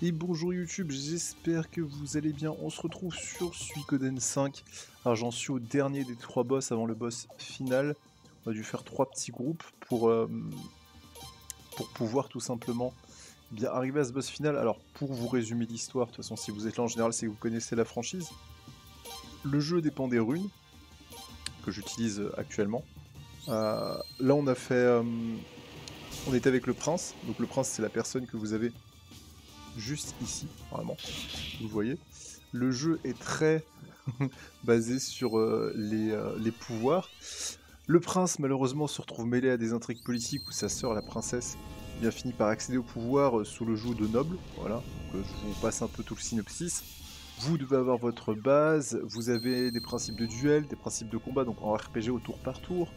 Et bonjour YouTube, j'espère que vous allez bien. On se retrouve sur Suikoden 5. Alors j'en suis au dernier des 3 boss avant le boss final. On a dû faire 3 petits groupes pour pouvoir tout simplement bien arriver à ce boss final. Alors pour vous résumer l'histoire, de toute façon si vous êtes là en général c'est que vous connaissez la franchise. Le jeu dépend des runes que j'utilise actuellement. Là on a fait... on est avec le prince. Donc le prince c'est la personne que vous avez juste ici, vraiment, vous le voyez. Le jeu est très basé sur les pouvoirs. Le prince, malheureusement, se retrouve mêlé à des intrigues politiques où sa sœur, la princesse, bien finit par accéder au pouvoir sous le joug de nobles. Voilà, donc, je vous passe un peu tout le synopsis. Vous devez avoir votre base, vous avez des principes de duel, des principes de combat, donc en RPG au tour par tour,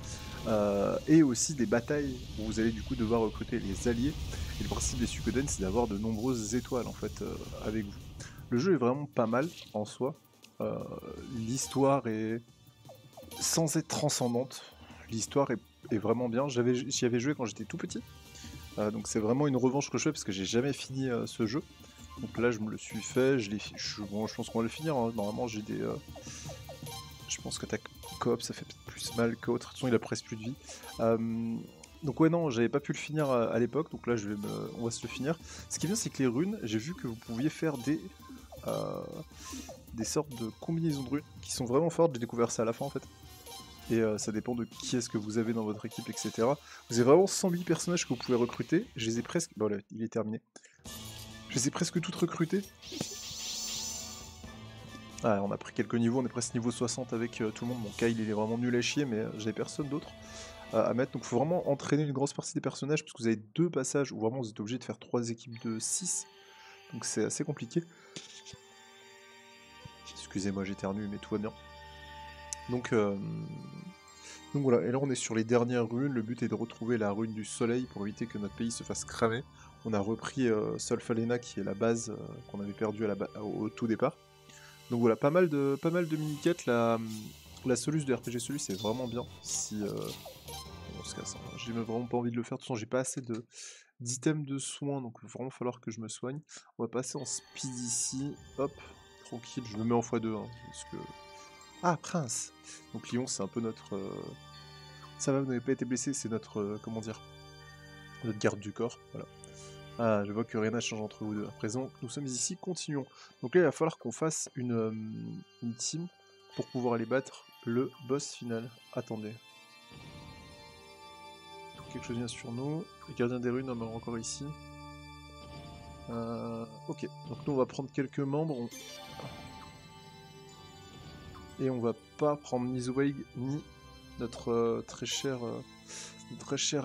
et aussi des batailles où vous allez du coup devoir recruter les alliés. Et le principe des Suikoden, c'est d'avoir de nombreuses étoiles en fait avec vous. Le jeu est vraiment pas mal en soi. L'histoire est sans être transcendante. L'histoire est vraiment bien. J'y avais joué quand j'étais tout petit. Donc c'est vraiment une revanche que je fais parce que j'ai jamais fini ce jeu. Donc là je me le suis fait, bon, je pense qu'on va le finir, hein. Normalement j'ai des... je pense qu'attaque coop ça fait peut-être plus mal qu'autre, de toute façon il a presque plus de vie. Donc ouais non, j'avais pas pu le finir à l'époque, donc là on va se le finir. Ce qui est bien c'est que les runes, j'ai vu que vous pouviez faire des sortes de combinaisons de runes qui sont vraiment fortes, j'ai découvert ça à la fin en fait. Et ça dépend de qui est-ce que vous avez dans votre équipe, etc. Vous avez vraiment 108 personnages que vous pouvez recruter, je les ai presque... Bon là, il est terminé. Je les ai presque toutes recrutées. Ah, on a pris quelques niveaux, on est presque niveau 60 avec tout le monde. Bon, Kyle il est vraiment nul à chier, mais j'avais personne d'autre à mettre. Donc il faut vraiment entraîner une grosse partie des personnages, parce que vous avez 2 passages où vraiment vous êtes obligé de faire 3 équipes de 6. Donc c'est assez compliqué. Excusez-moi, j'éternue, mais tout va bien. Donc voilà, et là on est sur les dernières runes. Le but est de retrouver la rune du soleil pour éviter que notre pays se fasse cramer. On a repris Solfalena qui est la base qu'on avait perdue au tout départ. Donc voilà, pas mal de mini-quêtes. La soluce de RPG Solus c'est vraiment bien. Si on se casse, hein. J'ai vraiment pas envie de le faire. De toute façon, j'ai pas assez d'items de soins, donc il va vraiment falloir que je me soigne. On va passer en speed ici. Hop, tranquille, je me mets en x2. Hein, parce que... Ah, Prince. Donc Lyon, c'est un peu notre... Ça va, vous n'avez pas été blessé, c'est notre... comment dire, notre garde du corps. Voilà. Ah, je vois que rien n'a changé entre vous deux. À présent, nous sommes ici, continuons. Donc là, il va falloir qu'on fasse une team pour pouvoir aller battre le boss final. Attendez. Quelque chose vient sur nous. Les gardiens des ruines, on est encore ici. Ok, donc nous on va prendre quelques membres. Et on va pas prendre ni Zweig ni notre très cher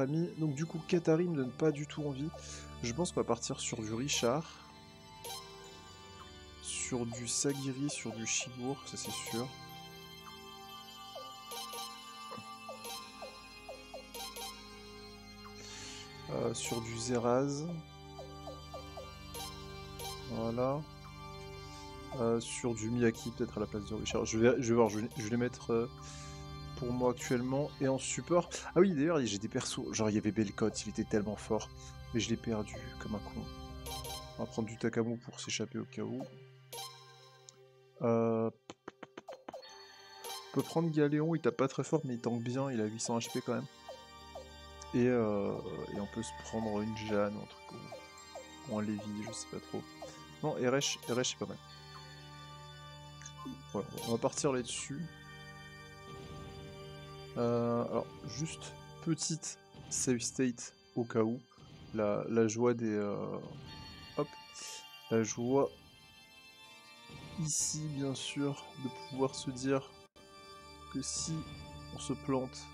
ami. Donc du coup, Katari me donne pas du tout envie. Je pense qu'on va partir sur du Richard. Sur du Sagiri, sur du Shibour, ça c'est sûr. Sur du Zeraz. Voilà. Sur du Miyaki, peut-être à la place de Richard. Je vais voir, je vais les mettre pour moi actuellement. Et en support... Ah oui, d'ailleurs, j'ai des persos. Genre, il y avait Belcott, il était tellement fort. Mais je l'ai perdu, comme un con. On va prendre du Takamu pour s'échapper au cas où. On peut prendre Galéon, il tape pas très fort, mais il tank bien, il a 800 HP quand même. Et on peut se prendre une Jeanne ou un truc, ou un Lévi, je sais pas trop. Non, RH c'est pas mal. Voilà, on va partir là-dessus. Alors, juste petite save state au cas où. La joie des... hop. La joie ici, bien sûr, de pouvoir se dire que si on se plante,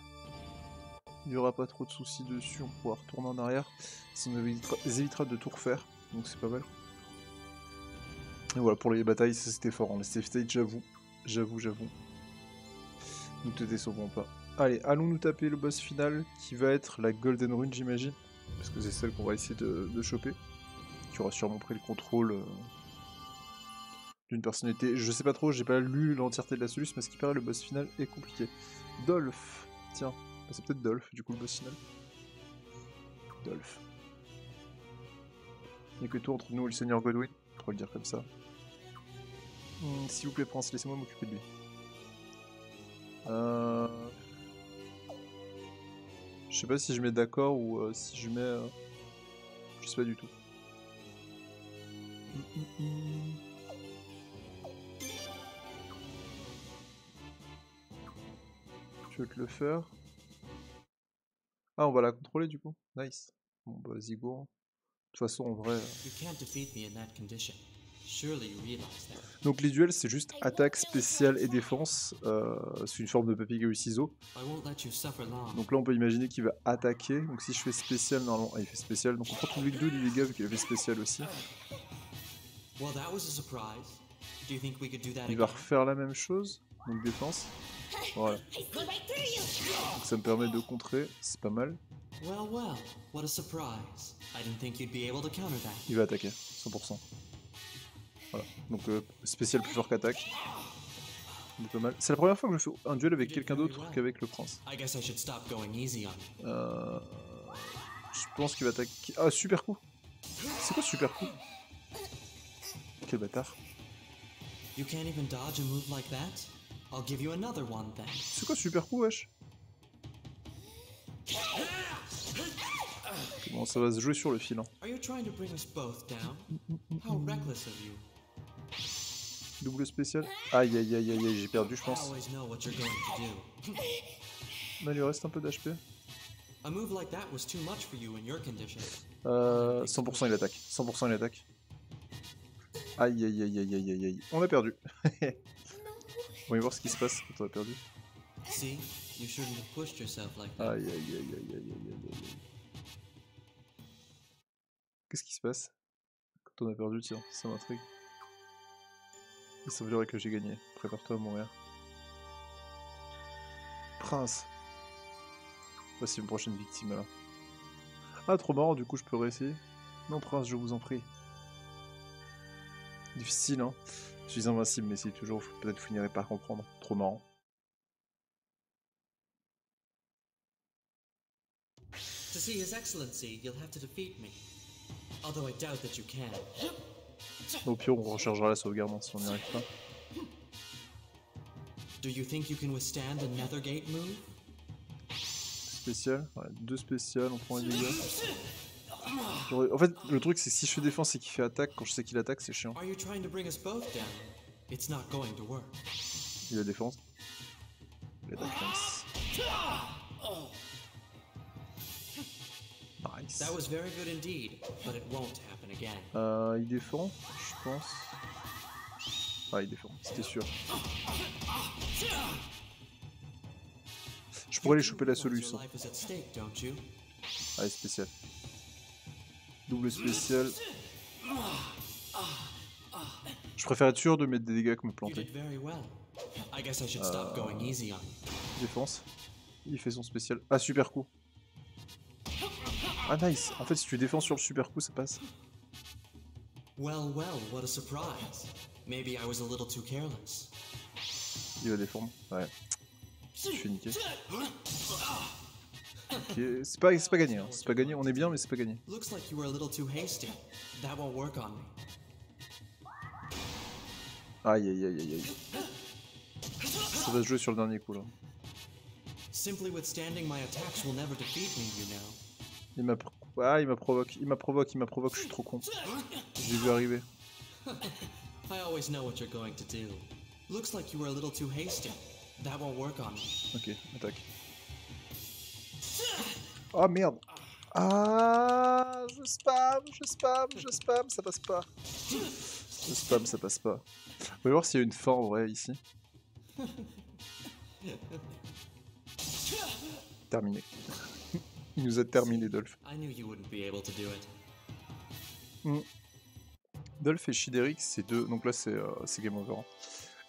il n'y aura pas trop de soucis dessus, on pourra retourner en arrière. Ça nous évitera de tout refaire, donc c'est pas mal. Et voilà, pour les batailles, ça c'était fort, hein. Les save state, j'avoue. Nous te décevrons pas. Allez, allons nous taper le boss final, qui va être la Golden Rune, j'imagine. Parce que c'est celle qu'on va essayer de choper. Qui aura sûrement pris le contrôle d'une personnalité. Je sais pas trop, j'ai pas lu l'entièreté de la solution, mais ce qui paraît, le boss final est compliqué. Dolph. Tiens, c'est peut-être Dolph, du coup, le boss final. Dolph. Il n'y a que toi entre nous et le seigneur Godwin, on pourrait le dire comme ça. S'il vous plaît, prince, laissez-moi m'occuper de lui. Je sais pas si je mets d'accord ou si je mets... Je sais pas du tout. Tu veux te le faire? Ah, on va la contrôler du coup. Nice. Bon bah vas-y go. De toute façon en vrai... Donc les duels c'est juste attaque, spéciale et défense. C'est une forme de papier-ciseaux. Donc là on peut imaginer qu'il va attaquer. Donc si je fais spécial, normalement... Ah il fait spécial. Donc on prend tous les deux les dégâts vu qu'il a fait spécial aussi. Il va refaire la même chose. Donc défense. Voilà. Donc ça me permet de contrer. C'est pas mal. Il va attaquer. 100%. Voilà, donc spécial plus fort qu'attaque. C'est pas mal. C'est la première fois que je fais un duel avec quelqu'un d'autre qu'avec le prince. Je pense qu'il va attaquer... Ah, super coup. C'est quoi super coup? Quel bâtard. C'est quoi super coup, wesh? Bon, ça va se jouer sur le fil. Hein. Double spécial. Aïe aïe aïe aïe, j'ai perdu je pense. Mais il lui reste un peu d'HP. 100% il attaque. 100% il attaque. Aïe aïe aïe aïe aïe aïe aïe. On a perdu. On va voir ce qui se passe quand on a perdu. Aïe aïe aïe aïe aïe aïe aïe aïe. Qu'est-ce qui se passe quand on a perdu? Tiens, ça m'intrigue. Il semblerait que j'ai gagné. Prépare-toi à mourir. Prince. Voici une prochaine victime alors. Ah, trop marrant, du coup je peux réessayer. Non, prince, je vous en prie. Difficile, hein. Je suis invincible, mais si toujours, peut-être vous finirez par comprendre. Trop marrant. Au pire, on rechargera la sauvegarde si on n'y arrive pas. Spécial, ouais, 2 spéciales, on prend les dégâts. En fait, le truc c'est que si je fais défense et qu'il fait attaque, quand je sais qu'il attaque, c'est chiant. Il a défense. Il attaque, nice. Nice. Il défend, je pense. Ah, il défend, c'était sûr. Je pourrais aller choper la solution. Allez, spécial. Double spécial. Je préfère être sûr de mettre des dégâts que me planter. Défense. Il fait son spécial. Ah, super coup. Ah, nice. En fait, si tu défends sur le super coup, ça passe. Il va défendre. Ouais. Je suis niqué. Ok, c'est pas gagné, hein. C'est pas gagné, on est bien mais c'est pas gagné. Aïe aïe aïe aïe aïe. Ça va se jouer sur le dernier coup là. Il m'a provoqué, il m'a provoqué, je suis trop con. J'ai vu arriver. Ok, attaque. Oh merde. Ah, je spam, ça passe pas. Je spam, ça passe pas. On va voir s'il y a une fin en vrai ici. Terminé. Il nous a terminé, Dolph. Dolph et Shiderix, c'est deux. Donc là, c'est game over.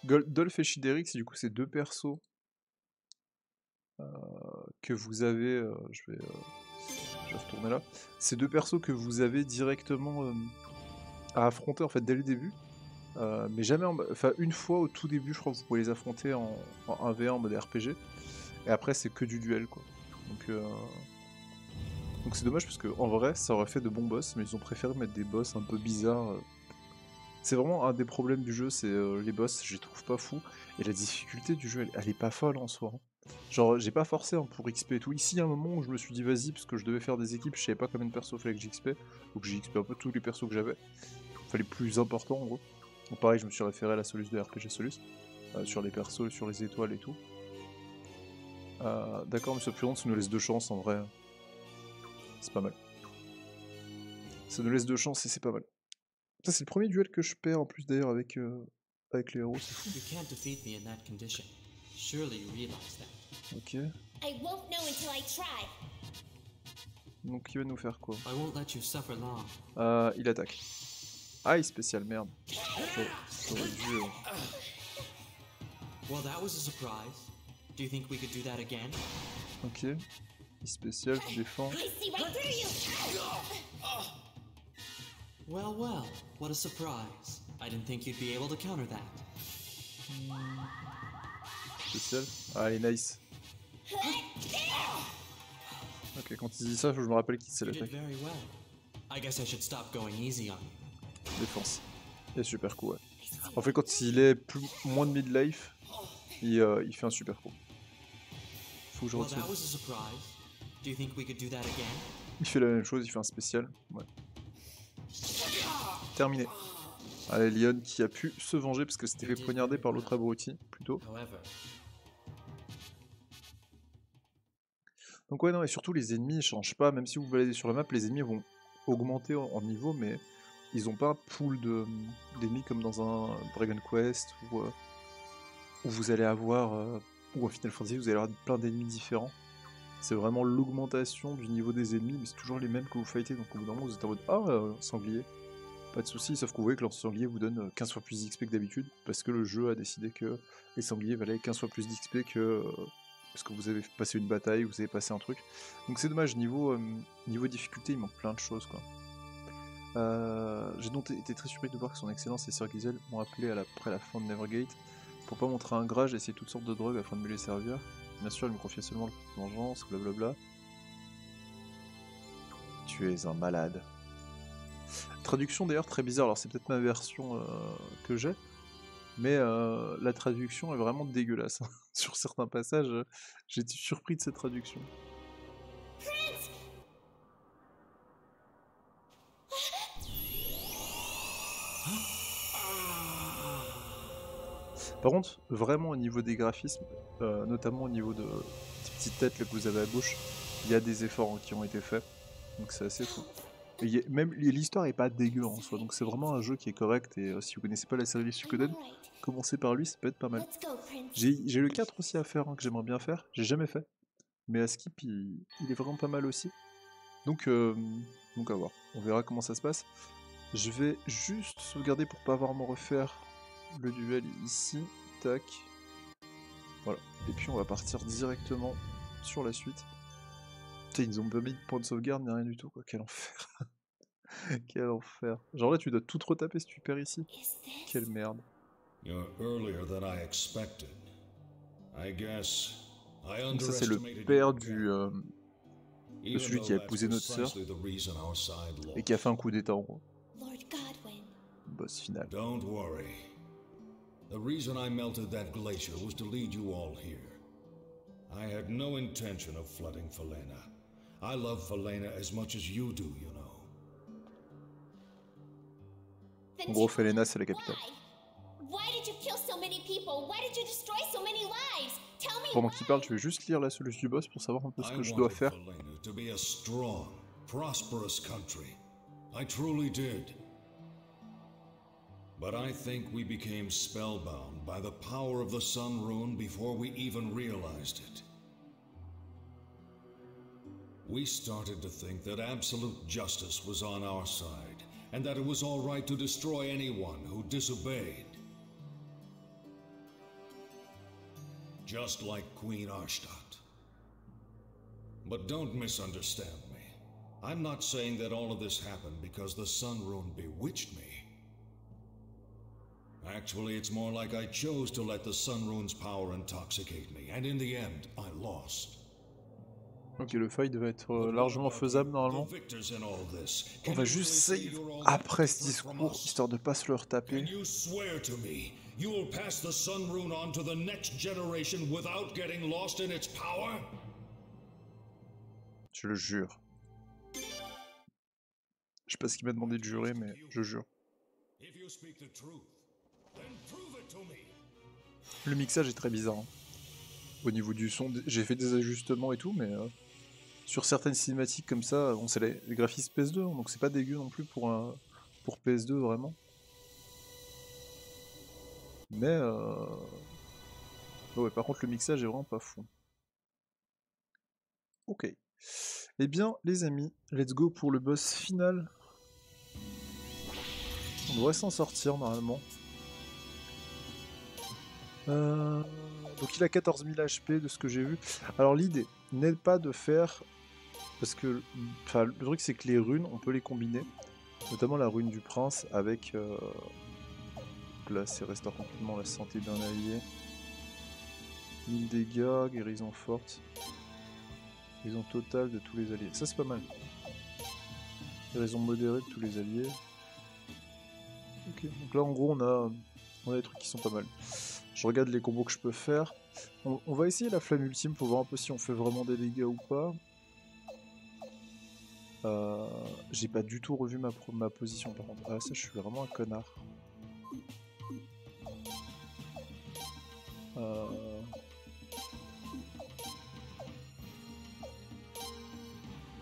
Dolph et Shiderix, du coup, c'est deux persos que vous avez. Je vais retourner là. C'est deux persos que vous avez directement à affronter en fait dès le début. Mais jamais enfin une fois au tout début, je crois que vous pouvez les affronter en 1v1 en mode RPG. Et après, c'est que du duel quoi. Donc Donc c'est dommage parce que en vrai ça aurait fait de bons boss, mais ils ont préféré mettre des boss un peu bizarres. C'est vraiment un des problèmes du jeu, c'est les boss, je les trouve pas fous. Et la difficulté du jeu, elle est pas folle en soi, hein. Genre j'ai pas forcé hein, pour XP et tout. Ici il y a un moment où je me suis dit vas-y, parce que je devais faire des équipes, je savais pas combien de persos fallait que j'XP. Donc j'ai XP un peu tous les persos que j'avais. Fallait plus important en gros. Donc pareil, je me suis référé à la Solus de RPG Solus. Sur les persos, sur les étoiles et tout. D'accord, Monsieur Prudent, ça nous laisse 2 chances en vrai. C'est pas mal. Ça nous laisse 2 chances et c'est pas mal. Ça, c'est le premier duel que je perds en plus d'ailleurs avec les héros, c'est fou. You can't defeat me in that condition. Surely you realize that. Ok. I won't know until I try. Donc il va nous faire quoi? I won't let you suffer long. Il attaque. Aïe, spécial, merde. J'aurais dû... Well, that was a surprise. Do you think we could do that again? Ok. Spécial, je défends. I see right through you. Well, well, what a surprise. I didn't think you'd be able to counter that. Spécial. Allez, nice. Ok, quand il dit ça, faut que je me rappelle qui c'est You did l'attaque. very well. I guess I should stop going easy on you. Défense. Et super coup, ouais. En fait, quand il est moins de mid-life, il fait un super coup. Faut que je Well, retire. that was a surprise. Do you think we could do that again? Il fait la même chose, il fait un spécial. Ouais. Terminé. Allez, Leon qui a pu se venger parce que c'était fait poignarder par l'autre abruti, plutôt. However, Donc ouais, non, et surtout les ennemis ils changent pas, même si vous vous baladez sur la map, les ennemis vont augmenter en niveau, mais ils ont pas un pool d'ennemis comme dans un Dragon Quest, où vous allez avoir, ou un Final Fantasy, vous allez avoir plein d'ennemis différents. C'est vraiment l'augmentation du niveau des ennemis, mais c'est toujours les mêmes que vous fightez, donc au bout d'un moment vous êtes en mode « Ah, sanglier !» Pas de soucis, sauf que vous voyez que leur sanglier vous donne 15 fois plus d'XP que d'habitude, parce que le jeu a décidé que les sangliers valaient 15 fois plus d'XP que... parce que vous avez passé une bataille, vous avez passé un truc. Donc c'est dommage, niveau difficulté, il manque plein de choses, quoi. J'ai donc été très surpris de voir que son excellence et Sir Gizel m'ont appelé après la fin de Nevergate pour pas montrer un gras, j'ai essayé toutes sortes de drogues afin de me les servir. Bien sûr, il me confiait seulement le vengeance, blablabla. Tu es un malade. Traduction d'ailleurs très bizarre, alors c'est peut-être ma version que j'ai, mais la traduction est vraiment dégueulasse. Sur certains passages, j'ai été surpris de cette traduction. Par contre, vraiment au niveau des graphismes, notamment au niveau de ces petites têtes là que vous avez à gauche, il y a des efforts qui ont été faits, donc c'est assez fou. Et même l'histoire est pas dégueu en soi, donc c'est vraiment un jeu qui est correct, et si vous connaissez pas la série Suikoden, commencez par lui, ça peut être pas mal. Let's go, Prince. J'ai le 4 aussi à faire, hein, que j'aimerais bien faire, j'ai jamais fait, mais à Skip il est vraiment pas mal aussi. Donc à voir, on verra comment ça se passe. Je vais juste sauvegarder pour pas avoir à me refaire le duel ici, tac, voilà, et puis on va partir directement sur la suite. Putain, ils ont pas mis de point de sauvegarde ni rien du tout, quoi, quel enfer. Quel enfer. Genre là tu dois tout retaper si tu perds ici. Is this? Quelle merde. You're earlier than I expected. I guess I Donc ça c'est le underestimated père your du... gap. de celui qui a épousé notre sœur, Precisely the reason our side et qui a lost. fait un coup d'état en gros. Lord Godwin. Boss final. Don't worry. The reason I melted that glacier was to lead you all here. I had no intention of flooding Falena. I love Falena as much as you do, you know. Then En gros, tell me, Falena c'est la capitale. why did you kill so many people? Why did you destroy so many lives? Tell me Pendant why. qu'il parle, je vais juste lire la solution du boss pour savoir un peu ce I que je dois wanted faire. Falena to be a strong, prosperous country. I truly did. But I think we became spellbound by the power of the Sun Rune before we even realized it. We started to think that absolute justice was on our side, and that it was all right to destroy anyone who disobeyed. Just like Queen Arshtat. But don't misunderstand me. I'm not saying that all of this happened because the Sun Rune bewitched me. Actually, it's more like I chose to let the Sun Rune's power intoxicate me, and in the end, I lost. Ok, le fight va être largement faisable normalement. On va juste save après ce discours, histoire de pas se le retaper. You swear to me you will pass the Sun Rune on to the next generation without getting lost in its power? Je le jure. Je sais pas ce qu'il m'a demandé de jurer, mais je jure. If you speak the truth, then prove it to me. Le mixage est très bizarre. Hein. Au niveau du son, j'ai fait des ajustements et tout, mais sur certaines cinématiques comme ça, bon, c'est les graphismes PS2, hein, donc c'est pas dégueu non plus pour PS2 vraiment. Mais ouais, par contre le mixage est vraiment pas fou. Ok. Eh bien les amis, let's go pour le boss final. On devrait s'en sortir normalement. Donc il a 14 000 HP de ce que j'ai vu. Alors l'idée n'est pas de faire... Parce que le truc c'est que les runes, on peut les combiner. Notamment la rune du prince avec... Là c'est restaure complètement la santé d'un allié. 1000 dégâts, guérison forte. Guérison totale de tous les alliés. Ça c'est pas mal. Guérison modérée de tous les alliés. Ok, donc là en gros on a des trucs qui sont pas mal. Je regarde les combos que je peux faire. On va essayer la flamme ultime pour voir un peu si on fait vraiment des dégâts ou pas. J'ai pas du tout revu ma position par contre. Ah ça je suis vraiment un connard.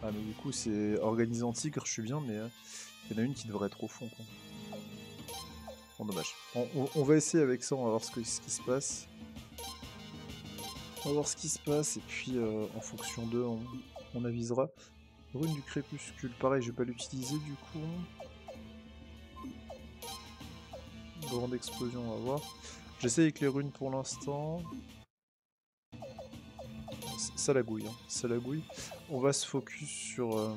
Ah mais du coup c'est organisant tigre, je suis bien mais il y en a une qui devrait être au fond quoi. Bon dommage. On va essayer avec ça, on va voir ce qui se passe. On va voir ce qui se passe et puis en fonction d'eux on avisera. Rune du crépuscule, pareil je vais pas l'utiliser du coup. Grande explosion, on va voir. J'essaie avec les runes pour l'instant. Ça la gouille, hein. Ça la gouille. On va se focus sur...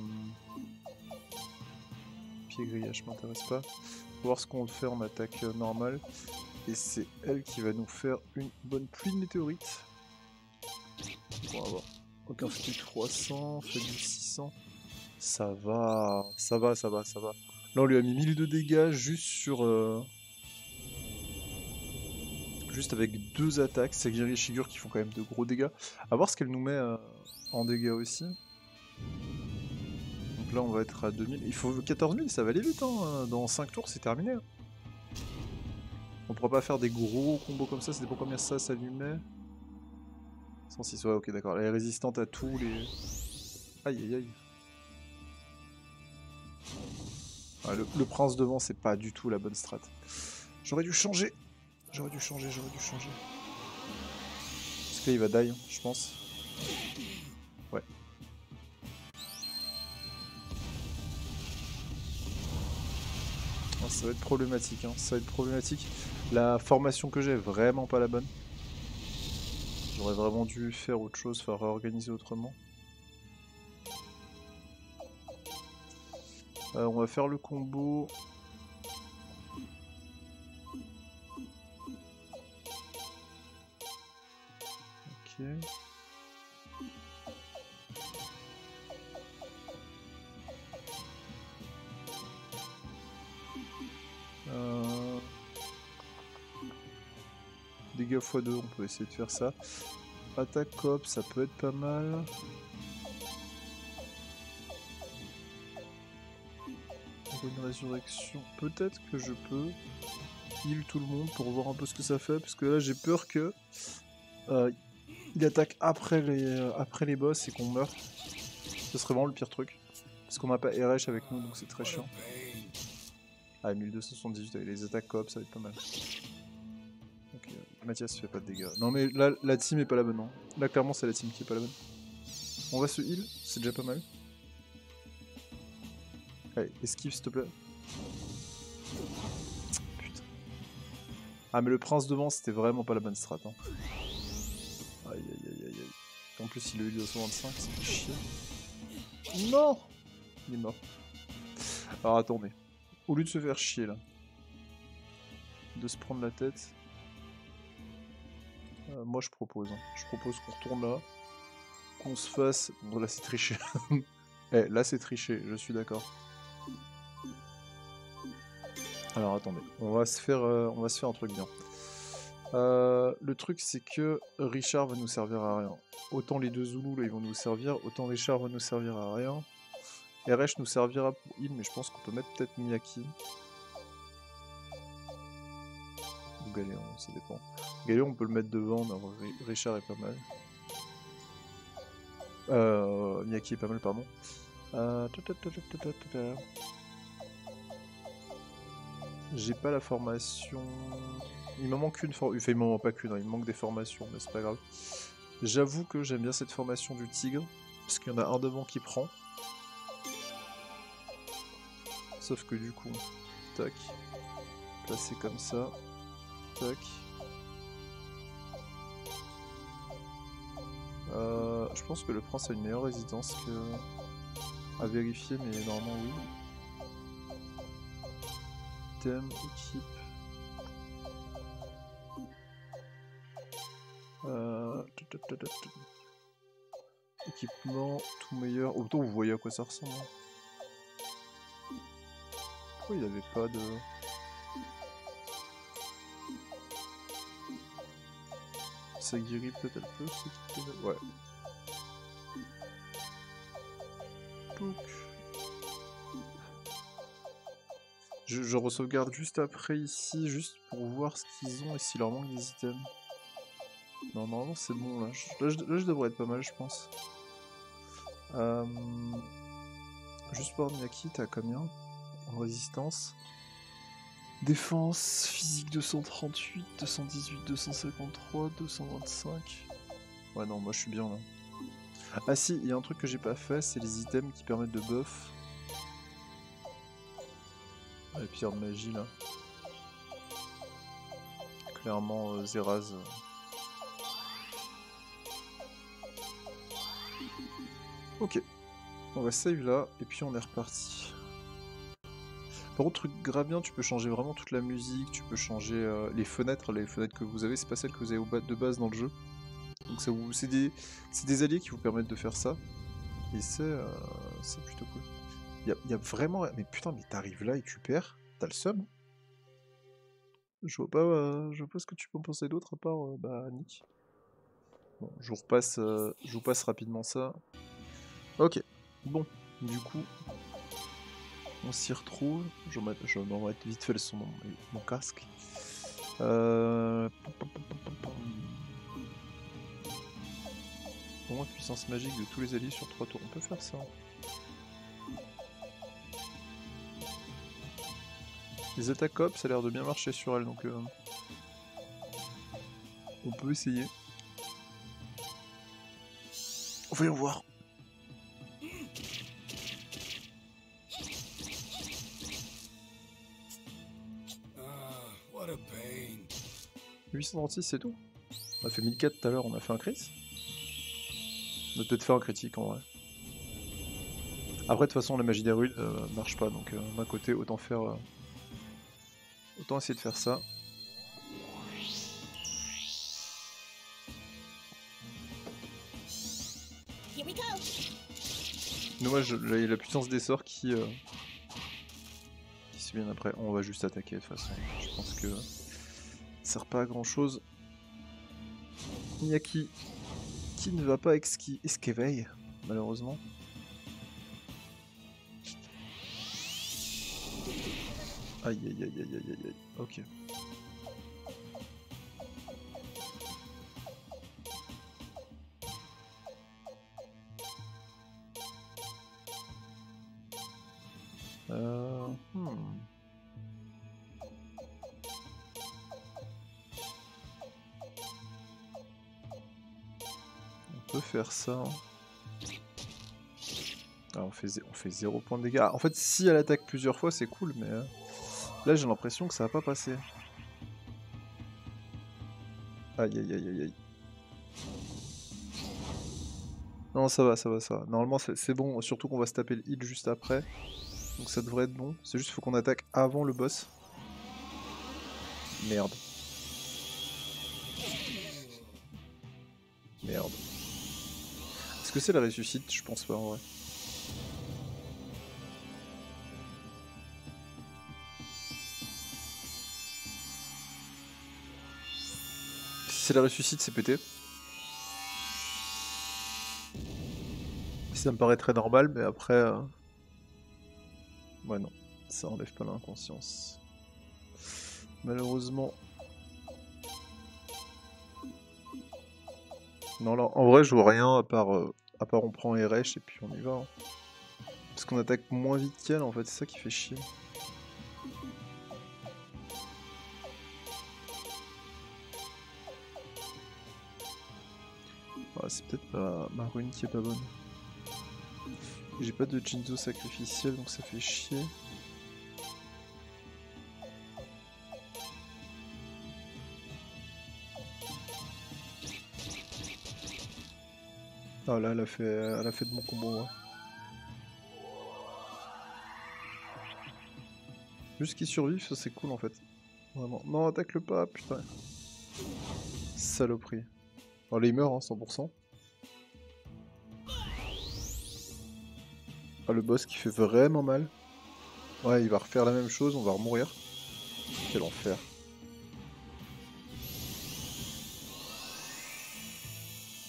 Pied grillage m'intéresse pas. On va voir ce qu'on fait en attaque normale. Et c'est elle qui va nous faire une bonne pluie de météorites. Bon, on va voir. Aucun fait du 300, fait du 600. Ça va, ça va, ça va, ça va. Là on lui a mis 1000 de dégâts juste sur... Juste avec 2 attaques. C'est Giri et Shigur qui font quand même de gros dégâts. A voir ce qu'elle nous met en dégâts aussi. Donc là on va être à 2000. Il faut 14 000, ça va aller vite hein. Dans 5 tours c'est terminé. Hein. On pourra pas faire des gros combos comme ça, c'était pour combien ça lui met 106, ouais ok d'accord. Elle est résistante à tous les... Aïe aïe aïe. Ah, le prince devant c'est pas du tout la bonne strat. J'aurais dû changer. J'aurais dû changer. Parce que là il va die, je pense. Ouais. Oh, ça va être problématique, hein. Ça va être problématique. La formation que j'ai est vraiment pas la bonne. J'aurais vraiment dû faire autre chose, faire réorganiser autrement. On va faire le combo. Ok. Dégâts x2, on peut essayer de faire ça. Attaque coop, ça peut être pas mal. Une résurrection, peut-être que je peux heal tout le monde pour voir un peu ce que ça fait, parce que là j'ai peur que il attaque après les boss et qu'on meurt. Ce serait vraiment le pire truc. Parce qu'on n'a pas RH avec nous, donc c'est très chiant. Ah, 1278 avec les attaques coop, ça va être pas mal. Ok, Mathias fait pas de dégâts. Non mais là, la team est pas la bonne, non. Là clairement c'est la team qui est pas la bonne. On va se heal, c'est déjà pas mal. Allez, esquive s'il te plaît. Putain. Ah mais le prince devant c'était vraiment pas la bonne strat. Hein. Aïe aïe aïe aïe aïe. En plus il a eu 225, ça fait chier. Non. Il est mort. Alors attendez. Au lieu de se faire chier là. De se prendre la tête. Moi je propose. Hein. Je propose qu'on retourne là. qu'on se fasse... Bon là c'est triché. Eh, là c'est triché, je suis d'accord. Alors attendez, on va se faire un truc bien. Le truc c'est que Richard va nous servir à rien. Autant les deux Zoulous là ils vont nous servir, autant Richard va nous servir à rien. RH nous servira pour heal, mais je pense qu'on peut mettre peut-être Miyaki. Ou Galéon, ça dépend. Galéon on peut le mettre devant, mais Richard est pas mal. Miyaki est pas mal, pardon. J'ai pas la formation... Il m'en manque une formation... Enfin, il m'en manque pas qu'une, hein. Il me manque des formations, mais c'est pas grave. J'avoue que j'aime bien cette formation du tigre, parce qu'il y en a un devant qui prend. Sauf que du coup, tac, placé comme ça, tac. Je pense que le prince a une meilleure résidence que... à vérifier, mais normalement oui. Thème, équipe... Équipement, tout meilleur. Autant vous voyez à quoi ça ressemble. Hein. Pourquoi il avait pas de... Ça guérit peut-être un peu, c'est... Ouais. Donc... Je re-sauvegarde juste après ici, juste pour voir ce qu'ils ont et s'il leur manque des items. Non, normalement c'est bon là. Là, je devrais être pas mal, je pense. Juste pour Miyaki, t'as combien en résistance? Défense, physique 238, 218, 253, 225. Ouais, non, moi je suis bien là. Ah si, il y a un truc que j'ai pas fait, c'est les items qui permettent de buff. Les pierres de magie là. Clairement, Zeraz. Ok, on va save là, et puis on est reparti. Par contre, truc grave bien, tu peux changer vraiment toute la musique, tu peux changer les fenêtres que vous avez, c'est pas celles que vous avez de base dans le jeu. Donc c'est des alliés qui vous permettent de faire ça, et c'est plutôt cool. Il y a vraiment... Mais putain, mais t'arrives là et tu perds, t'as le seum. Je vois pas ce que tu peux en penser d'autre à part Nick. Bon, je vous passe rapidement ça. Ok, bon, du coup, on s'y retrouve. Je vais mettre vite fait le son dans mon casque. Pour moi, puissance magique de tous les alliés sur 3 tours, on peut faire ça. Les attaques op, ça a l'air de bien marcher sur elle, donc on peut essayer. Voyons voir. What a pain. 836 c'est tout. On a fait 1004 tout à l'heure, on a fait un crit. On a peut-être fait un critique en vrai. Après de toute façon la magie des runes marche pas, donc d'un côté autant faire... autant essayer de faire ça. Nous moi j'ai la puissance des sorts qui se viennent après. On va juste attaquer de toute façon. Je pense que ça sert pas à grand chose. Miyaki qui ne va pas esquiver malheureusement. Aïe aïe aïe aïe aïe aïe. Ok. On peut faire ça. Ah, on fait 0 point de dégâts. Ah, en fait, si elle attaque plusieurs fois, c'est cool, mais là j'ai l'impression que ça va pas passer. Aïe aïe aïe aïe aïe. Non, ça va, ça va, ça va. Normalement, c'est bon, surtout qu'on va se taper le heal juste après. Donc ça devrait être bon. C'est juste qu'il faut qu'on attaque avant le boss. Merde. Merde. Est-ce que c'est la ressuscite? Je pense pas en vrai. Si c'est la ressuscite, c'est pété. Ça me paraît très normal, mais après... Ouais non, ça enlève pas l'inconscience. Malheureusement... Non là, en vrai je vois rien à part on prend RH et puis on y va. Hein. Parce qu'on attaque moins vite qu'elle en fait, c'est ça qui fait chier. Ah, c'est peut-être ma rune qui est pas bonne. J'ai pas de Jinzo sacrificiel donc ça fait chier. Ah là elle a fait de mon combo. Ouais. Juste qu'il survive, ça c'est cool en fait. Vraiment. Non, attaque-le pas, putain. Saloperie. Oh là il meurt, hein, 100%. Ah le boss qui fait vraiment mal. Ouais, il va refaire la même chose, on va remourir. Quel enfer.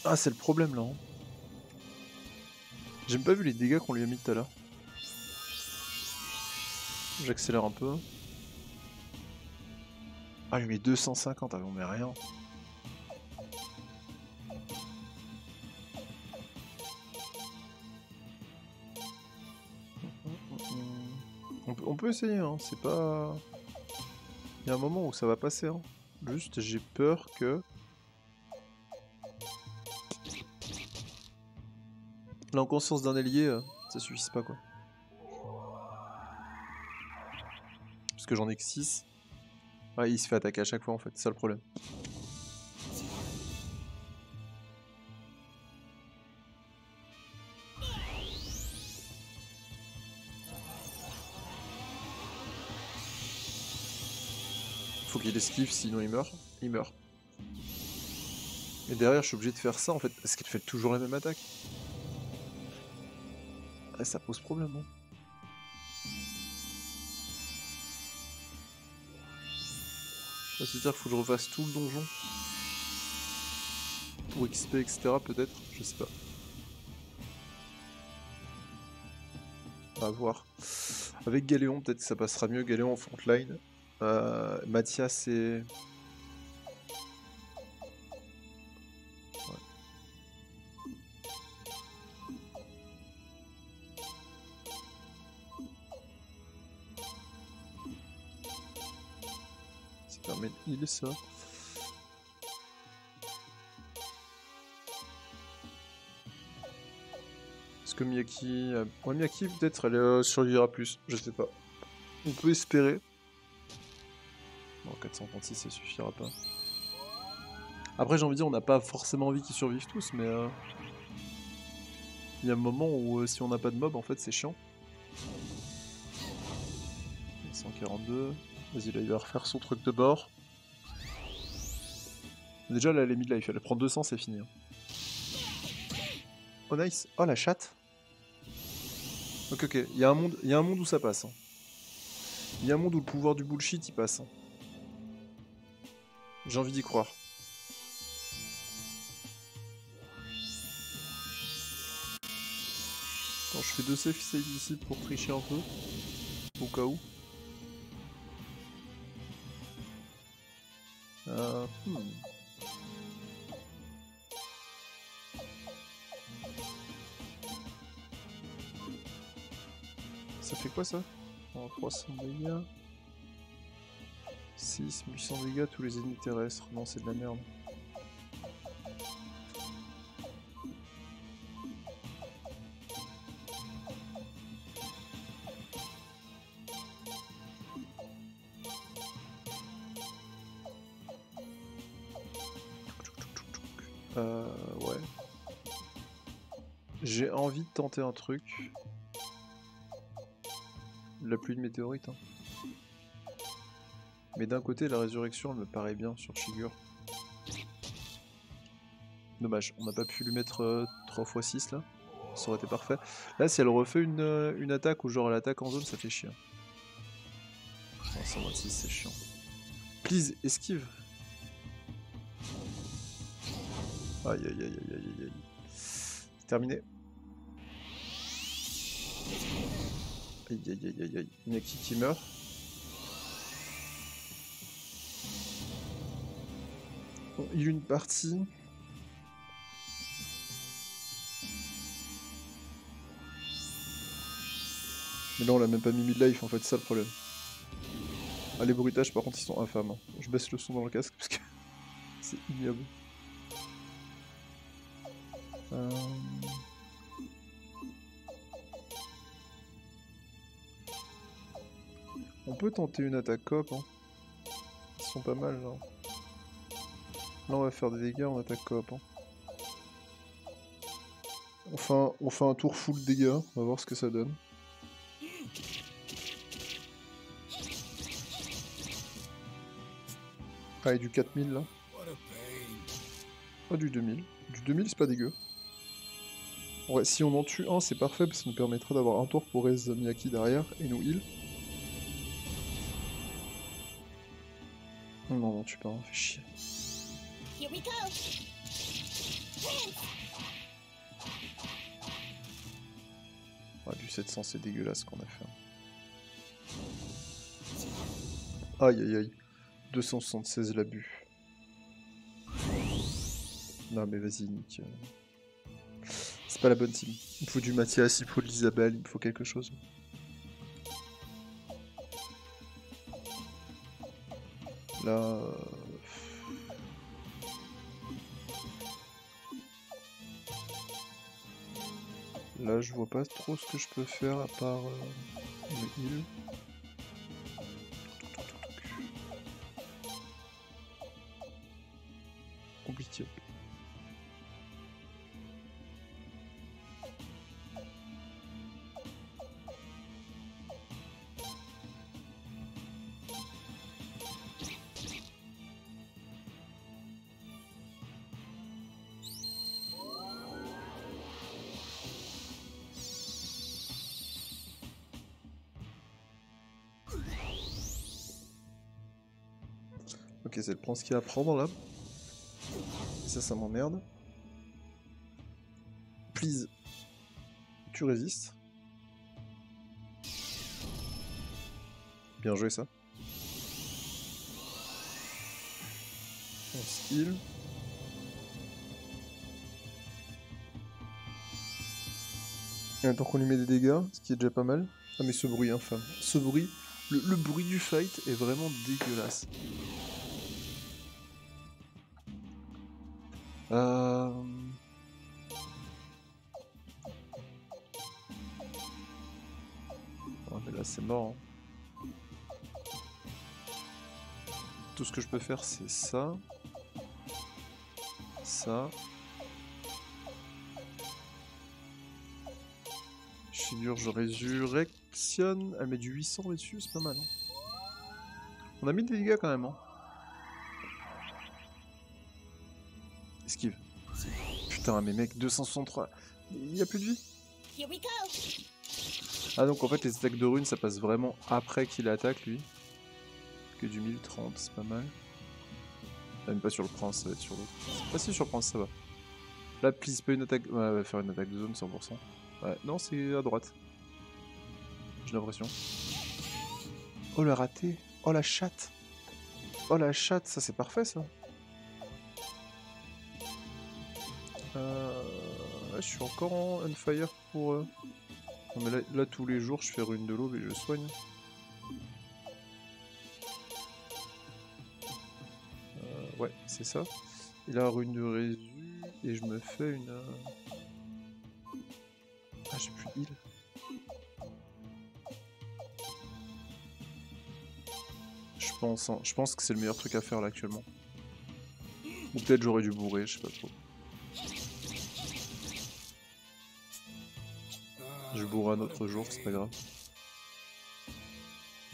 Ah c'est le problème là. Hein. J'ai même pas vu les dégâts qu'on lui a mis tout à l'heure. J'accélère un peu. Ah il met 250, ah on met rien. On peut essayer, hein. C'est pas... Il y a un moment où ça va passer. Hein. Juste j'ai peur que... L'inconscience d'un allié, ça suffise pas quoi. Parce que j'en ai que 6. Ouais, il se fait attaquer à chaque fois en fait, c'est ça le problème. Faut qu'il esquive, sinon il meurt. Il meurt. Et derrière, je suis obligé de faire ça en fait, parce qu'elle fait toujours la même attaque. Ah, ça pose problème, hein. C'est-à-dire qu'il faut que je refasse tout le donjon. Pour XP, etc. peut-être, je sais pas. On va voir. Avec Galéon, peut-être que ça passera mieux. Galéon en frontline. Mathias et... Ouais. Ça permet de heal ça. Est-ce que Miyaki... Ouais, Miyaki peut-être elle survivra plus, je sais pas. On peut espérer. Non, 436 ça suffira pas. Après j'ai envie de dire, on n'a pas forcément envie qu'ils survivent tous, mais... Il y a un moment où si on n'a pas de mob, en fait c'est chiant. 142. Vas-y là il va refaire son truc de bord. Déjà là elle est mid-life, elle prend 200 c'est fini. Hein. Oh nice. Oh la chatte. Ok ok, il y a un monde où ça passe. Hein. Il y a un monde où le pouvoir du bullshit il passe. Hein. J'ai envie d'y croire. Attends, je fais 2 safe save ici pour tricher un peu. Au cas où. Ça fait quoi ça? 300 dégâts. 6, 800 dégâts tous les ennemis terrestres. Non, c'est de la merde. Ouais. J'ai envie de tenter un truc. La pluie de météorites. Hein. Mais d'un côté, la résurrection elle me paraît bien sur Shigur. Dommage, on n'a pas pu lui mettre 3 x 6 là. Ça aurait été parfait. Là, si elle refait une attaque ou genre elle attaque en zone, ça fait chier. Non, 126, c'est chiant. Please, esquive. Aïe aïe aïe aïe aïe aïe aïe. C'est terminé. Aïe aïe aïe aïe aïe. Naki qui meurt. Bon, il y a une partie. Mais là on l'a même pas mis mid-life en fait, c'est ça le problème. Ah, les bruitages par contre ils sont infâmes. Hein. Je baisse le son dans le casque parce que c'est ignoble. On peut tenter une attaque coop. Hein. Ils sont pas mal là. Là on va faire des dégâts en attaque coop. Hein. On fait un tour full dégâts, on va voir ce que ça donne. Ah, et du 4000 là. Ah, du 2000. Du 2000 c'est pas dégueu. Ouais, si on en tue un c'est parfait parce que ça nous permettra d'avoir un tour pour raise Miyaki derrière et nous heal. Non, on en tue pas un, fait chier. Here we go. Ah, du 700 c'est dégueulasse ce qu'on a fait. Aïe aïe aïe. 276 l'abus. Non mais vas-y Nick. C'est pas la bonne team. Il me faut du Mathias, il me faut de l'Isabelle, il me faut quelque chose. Là... Là je vois pas trop ce que je peux faire à part le heal. Compliqué. Ok, c'est le prince qui va prendre là. Ça m'emmerde. Please. Tu résistes. Bien joué ça. On se heal. Et attends qu'on lui met des dégâts, ce qui est déjà pas mal. Ah mais ce bruit infâme. Ce bruit, le bruit du fight est vraiment dégueulasse. Oh, mais là c'est mort. Hein. Tout ce que je peux faire c'est ça. Ça. Figure, je résurrectionne. Elle met du 800 dessus, c'est pas mal. Hein. On a mis des dégâts quand même. Hein. Esquive. Putain, mais mec, 263. Il y a plus de vie. Ah, donc en fait, les attaques de runes, ça passe vraiment après qu'il attaque lui. Que du 1030, c'est pas mal. Même pas sur le prince, ça va être sur l'autre. Ah, si, sur le prince, ça va. Là, please, pas une attaque. Ouais, elle va faire une attaque de zone 100%. Ouais, non, c'est à droite. J'ai l'impression. Oh, le raté. Oh, la chatte. Oh, la chatte, ça c'est parfait ça. Ouais, je suis encore en on fire pour... Non mais là, tous les jours je fais rune de l'aube et je soigne. Ouais, c'est ça. Et là, rune de résu, et je me fais une... Ah, j'ai plus heal. Je pense que c'est le meilleur truc à faire là actuellement. Ou peut-être j'aurais dû bourrer, je sais pas trop. Je bourre un autre jour, c'est pas grave.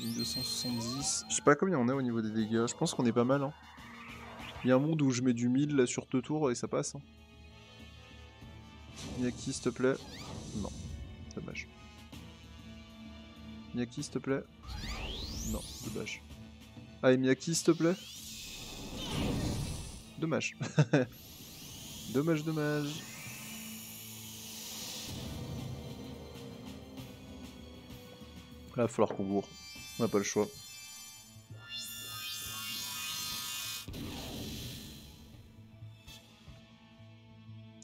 1270. Je sais pas combien on est au niveau des dégâts, je pense qu'on est pas mal. Hein. Il y a un monde où je mets du 1000 là sur 2 tours et ça passe. Hein. Miyaki, s'il te plaît. Non, dommage. Miyaki, s'il te plaît. Non, dommage. Allez, Miyaki, s'il te plaît. Dommage. Dommage, dommage. Là, il va falloir qu'on bourre. On n'a pas le choix.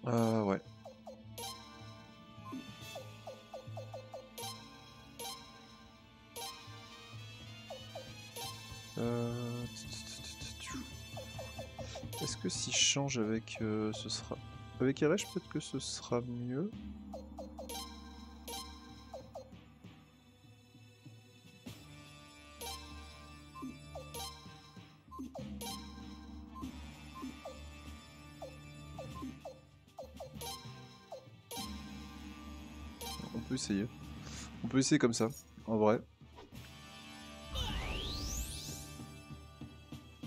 Ouais. Est-ce que si je change avec ce sera... Avec RH, peut-être que ce sera mieux. On peut essayer. On peut essayer comme ça, en vrai.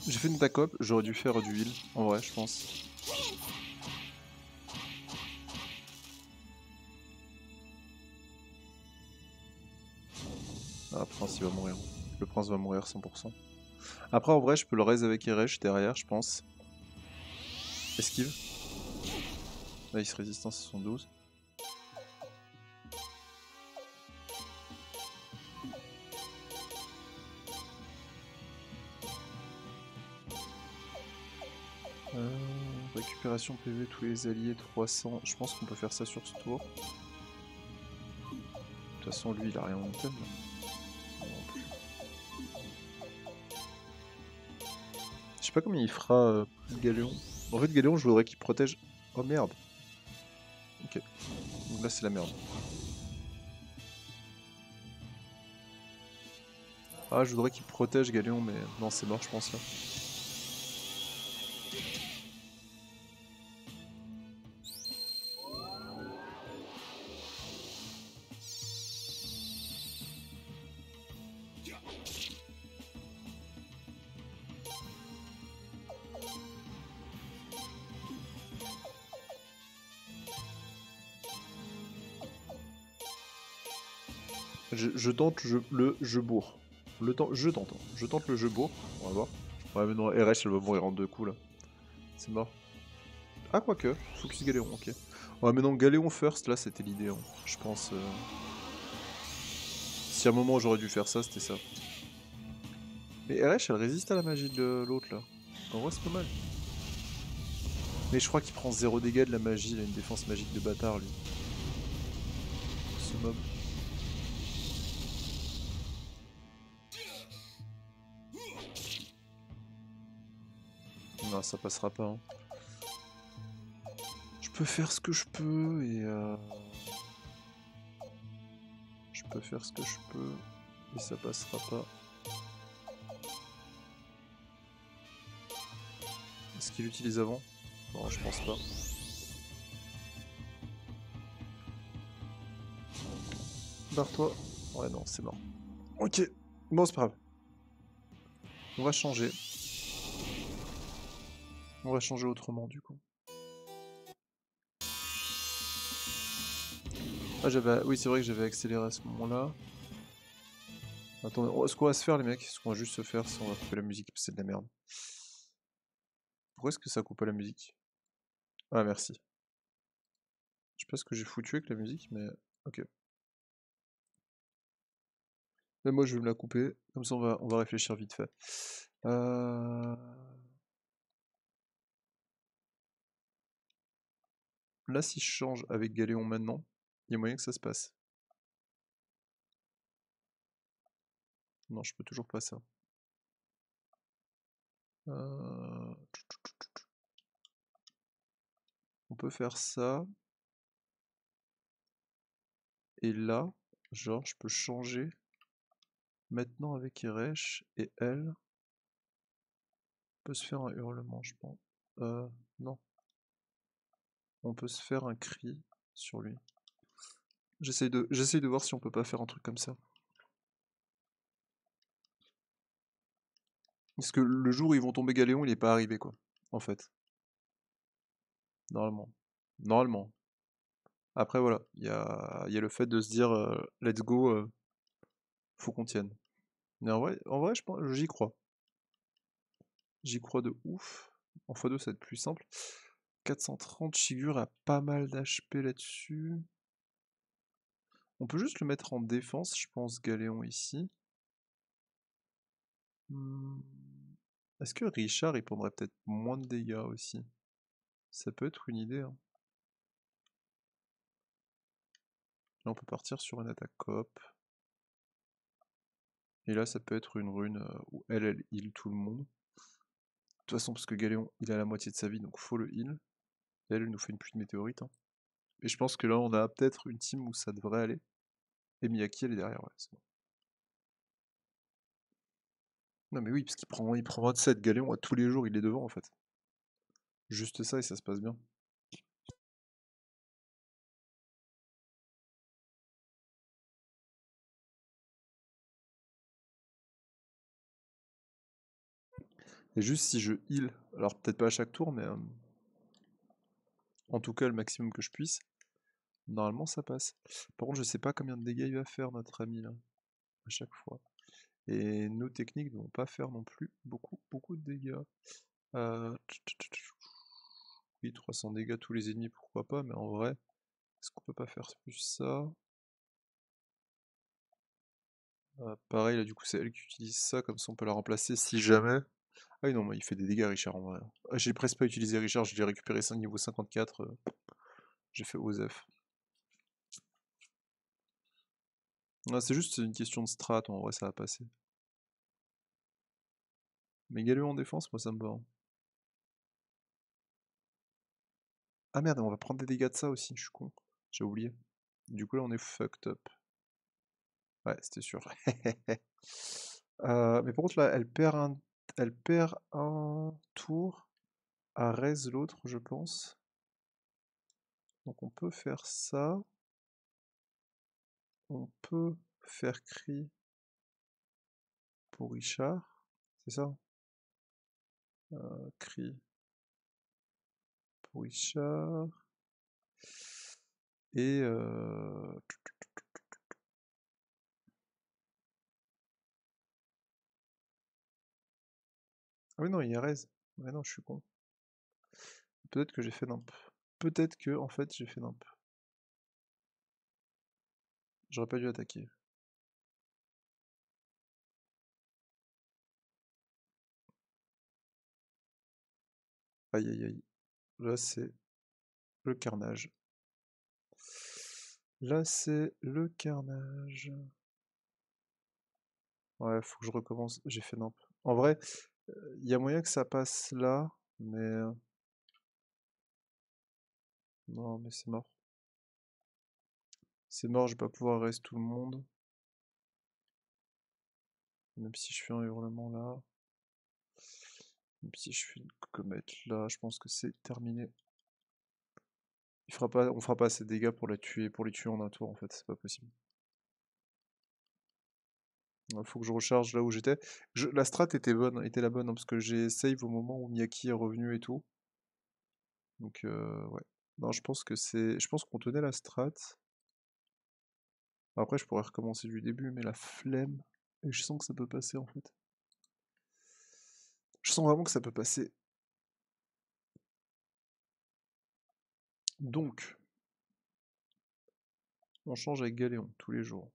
J'ai fait une tacop, j'aurais dû faire du heal, en vrai, je pense. Ah, Prince, il va mourir. Le Prince va mourir 100%. Après, en vrai, je peux le raise avec Eresh derrière, je pense. Esquive. Là, il se résistance à 72. Récupération PV, tous les alliés 300. Je pense qu'on peut faire ça sur ce tour. De toute façon, lui, il a rien en thème. Je sais pas combien il fera Galéon. En fait, Galéon, je voudrais qu'il protège. Oh merde. Ok. Donc là, c'est la merde. Ah, je voudrais qu'il protège Galéon, mais non, c'est mort, je pense là. Je tente le jeu bourre. Je tente le jeu bourre. On va voir. Ouais, mais non, RH, elle va mourir en 2 coups là. C'est mort. Ah, quoique. Focus Galéon, ok. Ouais, mais non, Galéon first, là, c'était l'idée. Hein. Je pense. Si à un moment j'aurais dû faire ça, c'était ça. Mais RH, elle résiste à la magie de l'autre là. En vrai, c'est pas mal. Mais je crois qu'il prend 0 dégâts de la magie. Il a une défense magique de bâtard, lui. Ce mob. Non, ça passera pas. Hein. Je peux faire ce que je peux et... Je peux faire ce que je peux et ça passera pas. Est-ce qu'il l'utilise avant? Non, je pense pas. Barre-toi. Ouais, non, c'est mort. Ok. Bon, c'est pas grave. On va changer. On va changer autrement, du coup. Ah, j'avais... Oui, c'est vrai que j'avais accéléré à ce moment-là. Attendez, ce qu'on va se faire, les mecs, ce qu'on va juste se faire, c'est on va couper la musique, c'est de la merde. Pourquoi est-ce que ça coupe pas la musique? Ah, merci. Je sais pas ce que j'ai foutu avec la musique, mais... Ok. Mais moi, je vais me la couper. Comme ça, on va réfléchir vite fait. Là, si je change avec Galéon maintenant, il y a moyen que ça se passe. Non, je peux toujours pas ça. On peut faire ça. Et là, genre, je peux changer maintenant avec Eresh et elle peut se faire un hurlement, je pense. Non. On peut se faire un cri sur lui. J'essaye de voir si on peut pas faire un truc comme ça. Parce que le jour où ils vont tomber Galéon, il est pas arrivé, quoi. En fait. Normalement. Normalement. Après, voilà, il y a le fait de se dire let's go, faut qu'on tienne. Mais en vrai j'y crois. J'y crois de ouf. En x2, ça va être plus simple. 430, Shigur a pas mal d'HP là-dessus. On peut juste le mettre en défense, je pense, Galéon ici. Est-ce que Richard, il prendrait peut-être moins de dégâts aussi? Ça peut être une idée, hein. Là, on peut partir sur une attaque coop. Et là, ça peut être une rune où elle heal tout le monde. De toute façon, parce que Galéon, il a la moitié de sa vie, donc faut le heal. Et elle nous fait une pluie de météorites, hein. Et je pense que là, on a peut-être une team où ça devrait aller. Et Miyaki, elle est derrière, ouais, c'est bon. Non mais oui, parce il prend 27 Galéon à tous les jours, il est devant en fait. Juste ça et ça se passe bien. Et juste si je heal, alors peut-être pas à chaque tour, mais en tout cas le maximum que je puisse, normalement ça passe. Par contre, je sais pas combien de dégâts il va faire notre ami là, à chaque fois. Et nos techniques ne vont pas faire non plus beaucoup de dégâts. Oui, 300 dégâts tous les ennemis, pourquoi pas, mais en vrai, est-ce qu'on peut pas faire plus ça? Pareil, là du coup c'est elle qui utilise ça, comme ça on peut la remplacer si jamais. Ah oui non, mais il fait des dégâts Richard en vrai. Ah, j'ai presque pas utilisé Richard, je l'ai récupéré 5 niveau 54. J'ai fait OSEF. Ah, c'est juste une question de strat, en vrai ça va passer. Mais Galéon en défense, moi ça me va, hein. Ah merde, on va prendre des dégâts de ça aussi, je suis con. J'ai oublié. Du coup là on est fucked up. Ouais, c'était sûr. Mais par contre là, elle perd un tour à raise l'autre, je pense. Donc on peut faire ça. On peut faire cri pour Richard. C'est ça? Cri pour Richard. Et ah oui non, il y a raise. Ouais non, je suis con. Peut-être que j'ai fait nimp. Peut-être que en fait j'ai fait nimp. J'aurais pas dû attaquer. Aïe aïe aïe. Là c'est le carnage. Là c'est le carnage. Ouais, faut que je recommence. J'ai fait nimp. En vrai, il y a moyen que ça passe là, mais non, mais c'est mort. C'est mort, je vais pas pouvoir rester tout le monde. Même si je fais un hurlement là. Même si je fais une comète là, je pense que c'est terminé. On fera pas assez de dégâts pour la tuer, pour les tuer en un tour en fait, c'est pas possible. Il faut que je recharge là où j'étais. La strat était la bonne, hein, parce que j'ai save au moment où Miyaki est revenu et tout. Donc ouais. Non, je pense qu'on tenait la strat. Après, je pourrais recommencer du début, mais la flemme. Et je sens que ça peut passer en fait. Je sens vraiment que ça peut passer. Donc, on change avec Galéon tous les jours.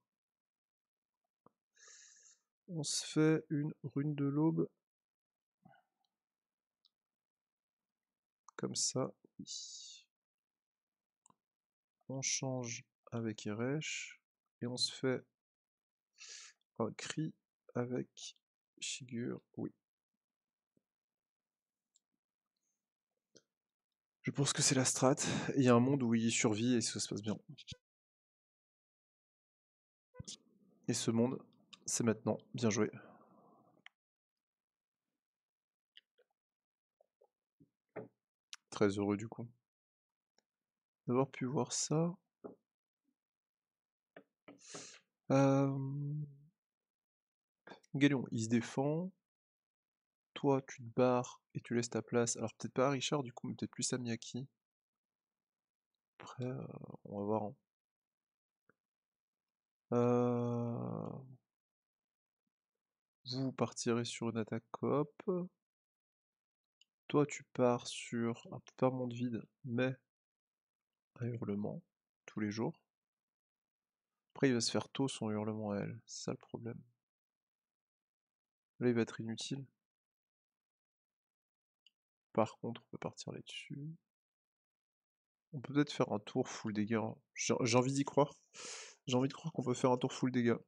On se fait une rune de l'aube. Comme ça, oui. On change avec Eresh. Et on se fait un cri avec Shigur. Oui. Je pense que c'est la strat. Il y a un monde où il survit et ça se passe bien. Et ce monde, c'est maintenant. Bien joué. Très heureux du coup d'avoir pu voir ça. Galion, il se défend. Toi, tu te barres et tu laisses ta place. Alors peut-être pas à Richard du coup, mais peut-être plus à Miyaki. après, on va voir. Hein. Vous partirez sur une attaque coop. Toi, tu pars sur un pas monde vide, mais un hurlement, tous les jours. Après, il va se faire tôt son hurlement à elle, c'est ça le problème. Là, il va être inutile. Par contre, on peut partir là-dessus. On peut peut-être faire un tour full dégâts. Hein. J'ai envie d'y croire. J'ai envie de croire qu'on peut faire un tour full dégâts.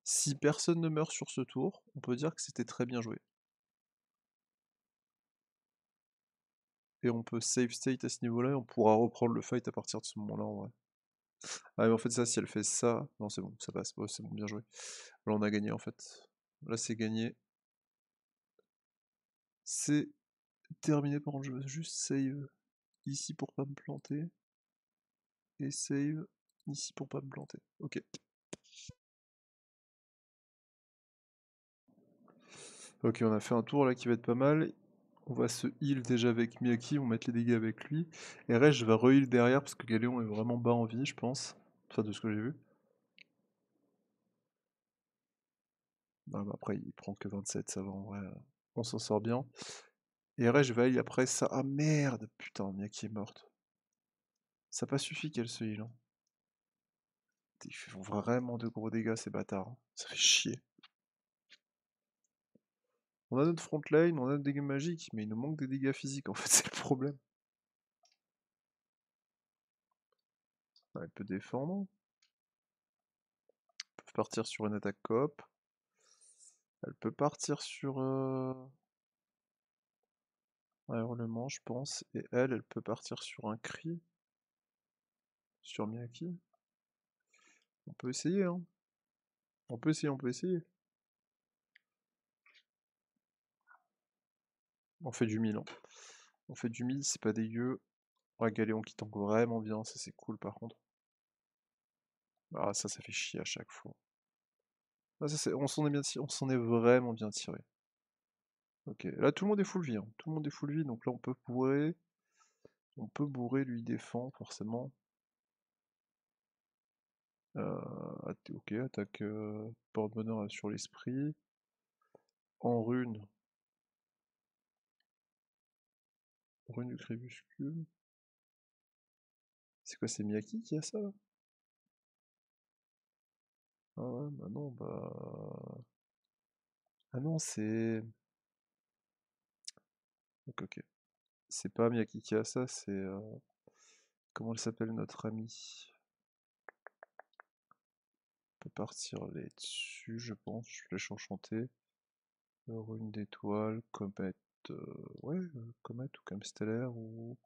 Si personne ne meurt sur ce tour, on peut dire que c'était très bien joué. Et on peut save state à ce niveau-là et on pourra reprendre le fight à partir de ce moment-là en vrai. Ah mais en fait ça, si elle fait ça... Non c'est bon, ça passe, oh, c'est bon, bien joué. Là on a gagné en fait. Là c'est gagné. C'est terminé par contre je vais juste save ici pour pas me planter. Et save ici pour pas me planter. Ok. Ok, on a fait un tour là qui va être pas mal. On va se heal déjà avec Miyaki, on va mettre les dégâts avec lui. Et Reg je vais re-heal derrière parce que Galéon est vraiment bas en vie, je pense. Enfin, de ce que j'ai vu. Ah, bah après, il prend que 27, ça va en vrai. On s'en sort bien. Et Reg va heal après ça. Ah merde, putain, Miyaki est morte. Ça n'a pas suffi qu'elle se heal. Hein. Ils font vraiment de gros dégâts ces bâtards. Hein. Ça fait chier. On a notre front line, on a notre dégâts magiques, mais il nous manque des dégâts physiques en fait, c'est le problème. Ah, elle peut défendre. Elle peut partir sur une attaque coop. Elle peut partir sur un hurlement, je pense. Et elle peut partir sur un cri. Sur Miyaki. On peut essayer, hein. On peut essayer, on peut essayer. On fait du 1000, hein. On fait du 1000, c'est pas dégueu. Ouais, Galéon qui tank vraiment bien, ça c'est cool par contre. Ah, ça fait chier à chaque fois. Ah, on s'en est bien tiré, on s'en est vraiment bien tiré. Ok, là tout le monde est full vie, hein. Tout le monde est full vie, donc là on peut bourrer. On peut bourrer, lui défend forcément. Ok, attaque porte-bonheur sur l'esprit. En rune. Rune du crépuscule. C'est quoi, c'est Miyaki qui a ça là? Ah ouais, bah non, bah... Ah non, c'est... Ok. C'est pas Miyaki qui a ça, c'est... Comment elle s'appelle notre amie? On peut partir là-dessus, je pense. Flèche enchantée. Rune d'étoile, comète... ouais, comète ou comme stellaire ou...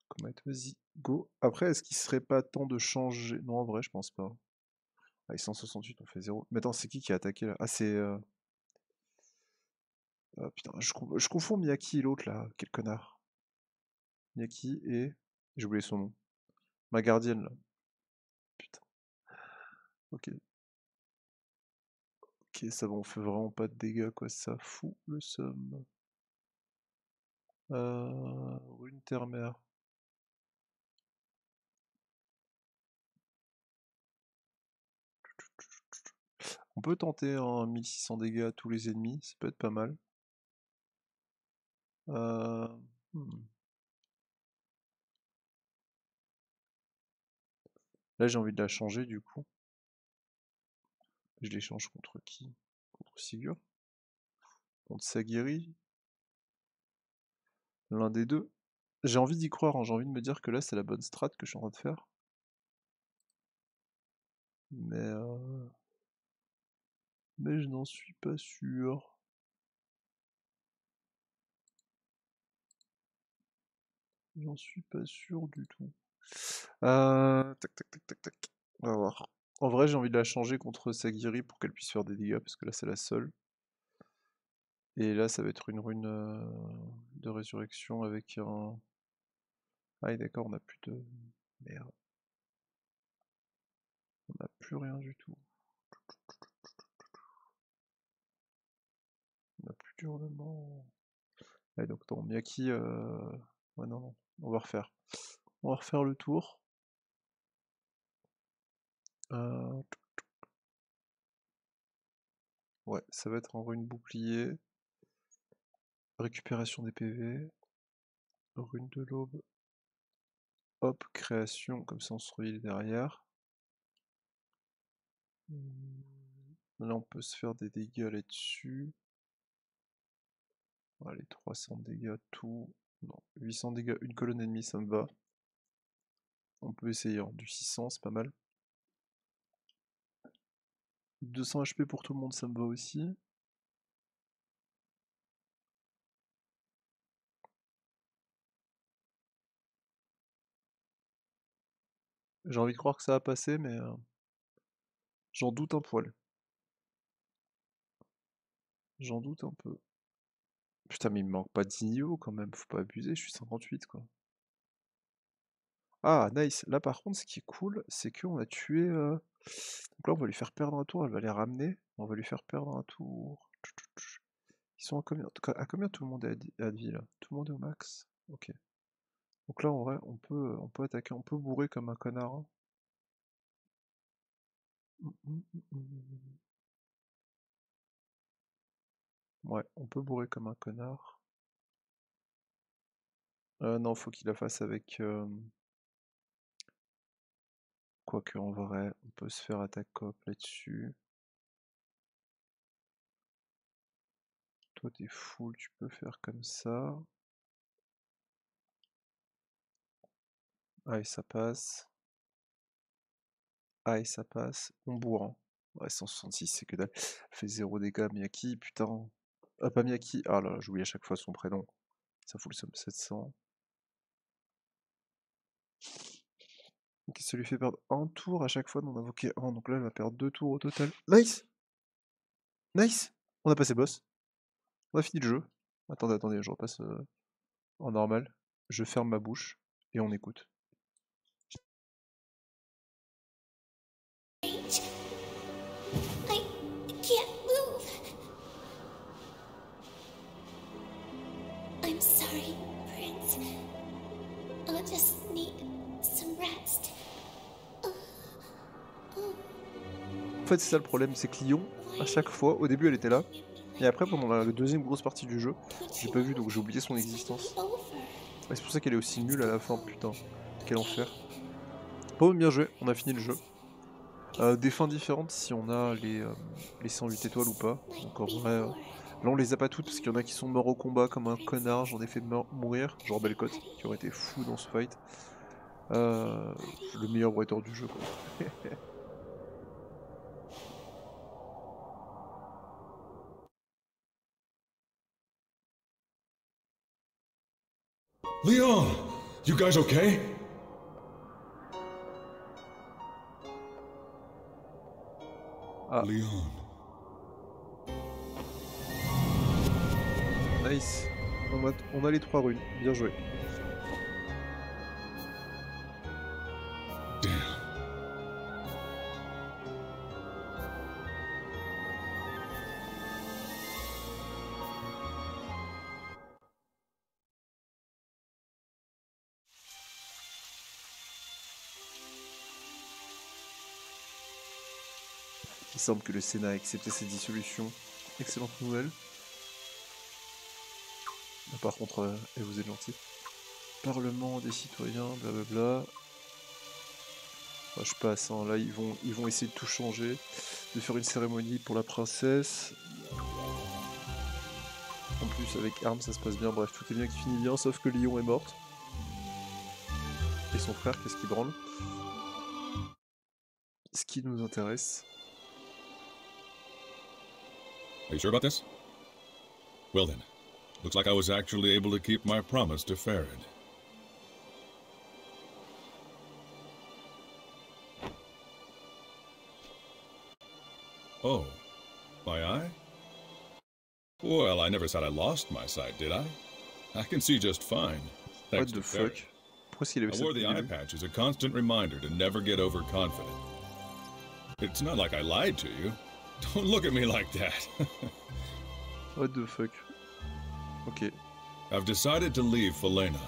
Comète, vas-y, go. Après, est-ce qu'il serait pas temps de changer? Non, en vrai, je pense pas. Allez, 168, on fait 0. Mais attends, c'est qui a attaqué là? Ah, c'est... putain, je confonds Miyaki et l'autre là, quel connard. Miyaki et... J'ai oublié son nom. Ma gardienne là. Putain. Ok. Ok, ça va, on fait vraiment pas de dégâts quoi, ça fout le seum. Rune terre-mer. On peut tenter un 1600 dégâts à tous les ennemis, ça peut être pas mal. Euh... hmm. Là j'ai envie de la changer du coup. Je l'échange contre qui? Contre Sigurd? Contre Sagiri? L'un des deux. J'ai envie d'y croire, hein. J'ai envie de me dire que là c'est la bonne strat que je suis en train de faire. Mais je n'en suis pas sûr. J'en suis pas sûr du tout. Tac tac tac tac tac. On va voir. En vrai j'ai envie de la changer contre Sagiri pour qu'elle puisse faire des dégâts parce que là c'est la seule. Et là ça va être une rune de résurrection avec un... Ah oui d'accord, on a plus de... Merde. On n'a plus rien du tout. On n'a plus d'hurlement. Allez donc attends, Miyaki... Ouais, non, non. On va refaire. On va refaire le tour. Ouais, ça va être en rune bouclier. Récupération des PV. Rune de l'aube. Hop, création, comme ça on se relie derrière. Là on peut se faire des dégâts là-dessus. Allez, 300 dégâts, tout. Non, 800 dégâts, une colonne ennemie, ça me va. On peut essayer du 600, c'est pas mal. 200 HP pour tout le monde, ça me va aussi. J'ai envie de croire que ça va passer, mais j'en doute un poil. J'en doute un peu. Putain, mais il me manque pas 10 niveaux quand même, faut pas abuser, je suis 58 quoi. Ah, nice. Là par contre, ce qui est cool, c'est qu'on a tué... Donc là, on va lui faire perdre un tour, elle va les ramener. On va lui faire perdre un tour. Ils sont à combien tout le monde est à de vie là? Tout le monde est au max? Ok. Donc là, en vrai, on peut attaquer, on peut bourrer comme un connard, hein. Ouais, on peut bourrer comme un connard. Non, faut qu'il la fasse avec... Quoique, en vrai, on peut se faire attaque coop là-dessus. Toi, t'es full, tu peux faire comme ça. Ah, et ça passe. Ah, et ça passe. On bourre, hein. Ouais, 166, c'est que dalle. Elle fait 0 dégâts, Miyaki, putain. Ah, pas Miyaki. Ah là, j'oublie à chaque fois son prénom. Ça fout le somme 700. Ok, ça lui fait perdre un tour à chaque fois d'en invoquer un. Donc là, elle va perdre 2 tours au total. Nice! Nice! On a passé boss. On a fini le jeu. Attendez, attendez, je repasse en normal. Je ferme ma bouche et on écoute. I can't move. I'm sorry, Prince. I'll just need some rest. En fait, c'est ça le problème, c'est que Lyon, à chaque fois, au début elle était là, et après pendant la deuxième grosse partie du jeu, j'ai pas vu donc j'ai oublié son existence. Et c'est pour ça qu'elle est aussi nulle à la fin, putain. Quel enfer. Bon, bien joué, on a fini le jeu. Des fins différentes si on a les 108 étoiles ou pas. Donc en vrai, là on les a pas toutes parce qu'il y en a qui sont morts au combat comme un connard, j'en ai fait mourir, genre Belcotte, qui aurait été fou dans ce fight. Le meilleur writer du jeu quoi. Leon! You guys okay? Ah. Leon. Nice. On a les 3 runes, bien joué. Damn. Il semble que le Sénat a accepté cette dissolution. Excellente nouvelle. Par contre, vous êtes gentil. Parlement des citoyens, blablabla. Je passe, hein. Là ils vont essayer de tout changer, de faire une cérémonie pour la princesse. En plus avec Arm ça se passe bien, bref tout est bien qui finit bien, sauf que Lyon est morte. Et son frère, qu'est-ce qui branle? Ce qui nous intéresse. Are you sure about this? Well then, looks like I was actually able to keep my promise to Farid. Oh, my eye? Well, I never said I lost my sight, did I? I can see just fine. What the fuck? Pourquoi est-ce qu'il avait I ça wore the depuis le eye début? patch as a constant reminder to never get overconfident. It's not like I lied to you. Don't look at me like that. What the fuck? Ok. I've decided to leave Falena.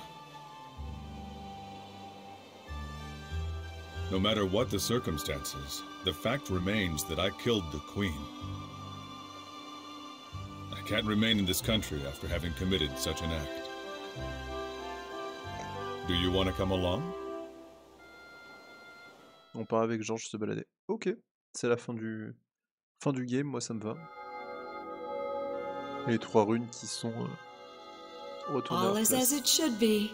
No matter what the circumstances, the fact remains that I killed the Queen. I can't remain in this country after having committed such an act. Do you want to come along? On part avec George se balader. Ok, c'est la fin du game, moi ça me va. Les 3 runes qui sont retournées à All leur is place. as it should be.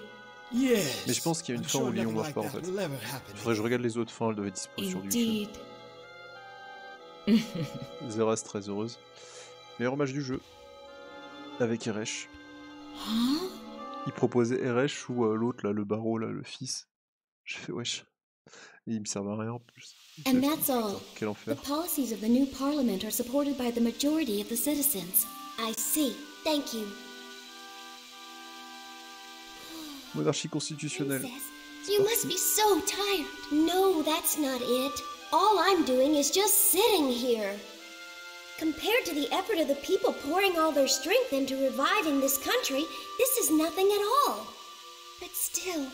Yes. Mais je pense qu'il y a une I'm fin sure où Lyon nothing meurt like pas en that fait. will ever happen Faudrait que je regarde les autres fins, elles doivent être dispo sur YouTube. Indeed. Zera est très heureuse. Meilleur match du jeu. Avec Eresh. Huh? Il proposait Eresh ou l'autre là, le barreau là, le fils. J'ai fait wesh. Et il me servait à rien en plus. And that's all. Quel The enfer. policies of the new parliament are supported by the majority of the citizens. I see. Thank you. Monarchie constitutionnelle. Princess, you must be so tired. No, that's not it. All I'm doing is just sitting here. Compared to the effort of the people pouring all their strength into reviving this country, this is nothing at all. But still,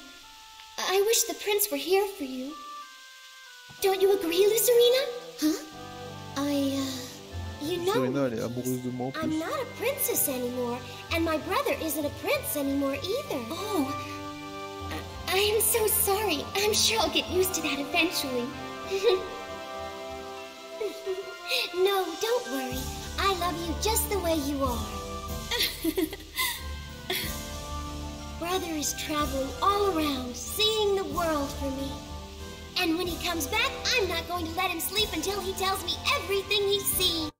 I wish the prince were here for you. Don't you agree, Lucerina? Huh? You know, Serena, elle est amoureuse de moi en I'm plus. not a princess anymore, and my brother isn't a prince anymore either. Oh, I am so sorry. I'm sure I'll get used to that eventually. No, don't worry. I love you just the way you are. Brother is traveling all around, seeing the world for me. And when he comes back, I'm not going to let him sleep until he tells me everything he's seen.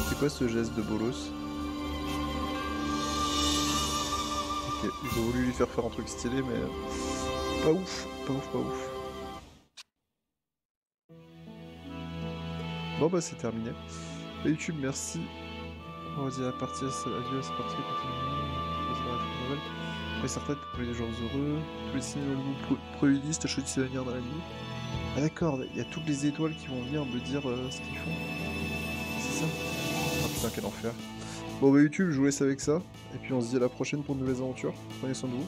C'est quoi ce geste de bolos? Ok, ils ont voulu lui faire un truc stylé, mais pas ouf, pas ouf, pas ouf. Bon bah c'est terminé. Bah, YouTube, merci. On va dire la partie, adieu, c'est parti. Après certaines pour les gens heureux, tous les signes de pro-liste, choisissez venir dans la nuit. Ah d'accord, il y a toutes les étoiles qui vont venir me dire ce qu'ils font. C'est ça? Ah putain, quel enfer. Bon bah YouTube, je vous laisse avec ça. Et puis on se dit à la prochaine pour de nouvelles aventures. Prenez soin de vous.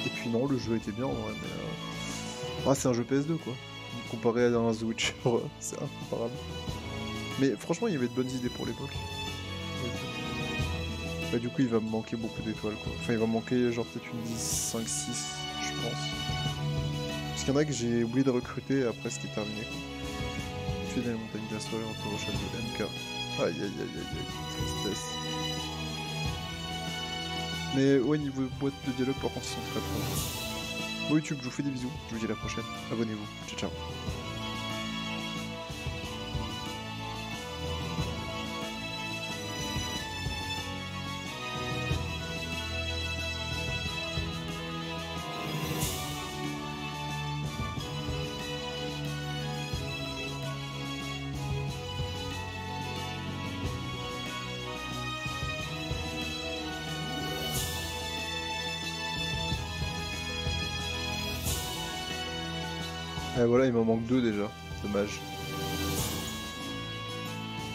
Et puis non, le jeu était bien en vrai, mais... Ah, c'est un jeu PS2 quoi. Comparé à un The Witcher, c'est incomparable. Mais franchement, il y avait de bonnes idées pour l'époque. Bah du coup, il va me manquer beaucoup d'étoiles quoi. Enfin, il va me manquer genre peut-être une 10, 5, 6, je pense. Parce qu'il y en a que j'ai oublié de recruter et après c'était terminé quoi. Tu es dans les montagnes d'Assoir en te recherche de MK. Aïe aïe aïe aïe aïe, tristesse. Mais ouais, niveau boîte de dialogue par contre ils sont très très bons. Bon YouTube, je vous fais des bisous, je vous dis à la prochaine. Abonnez-vous, ciao ciao. Et voilà, il m'en manque 2 déjà, dommage.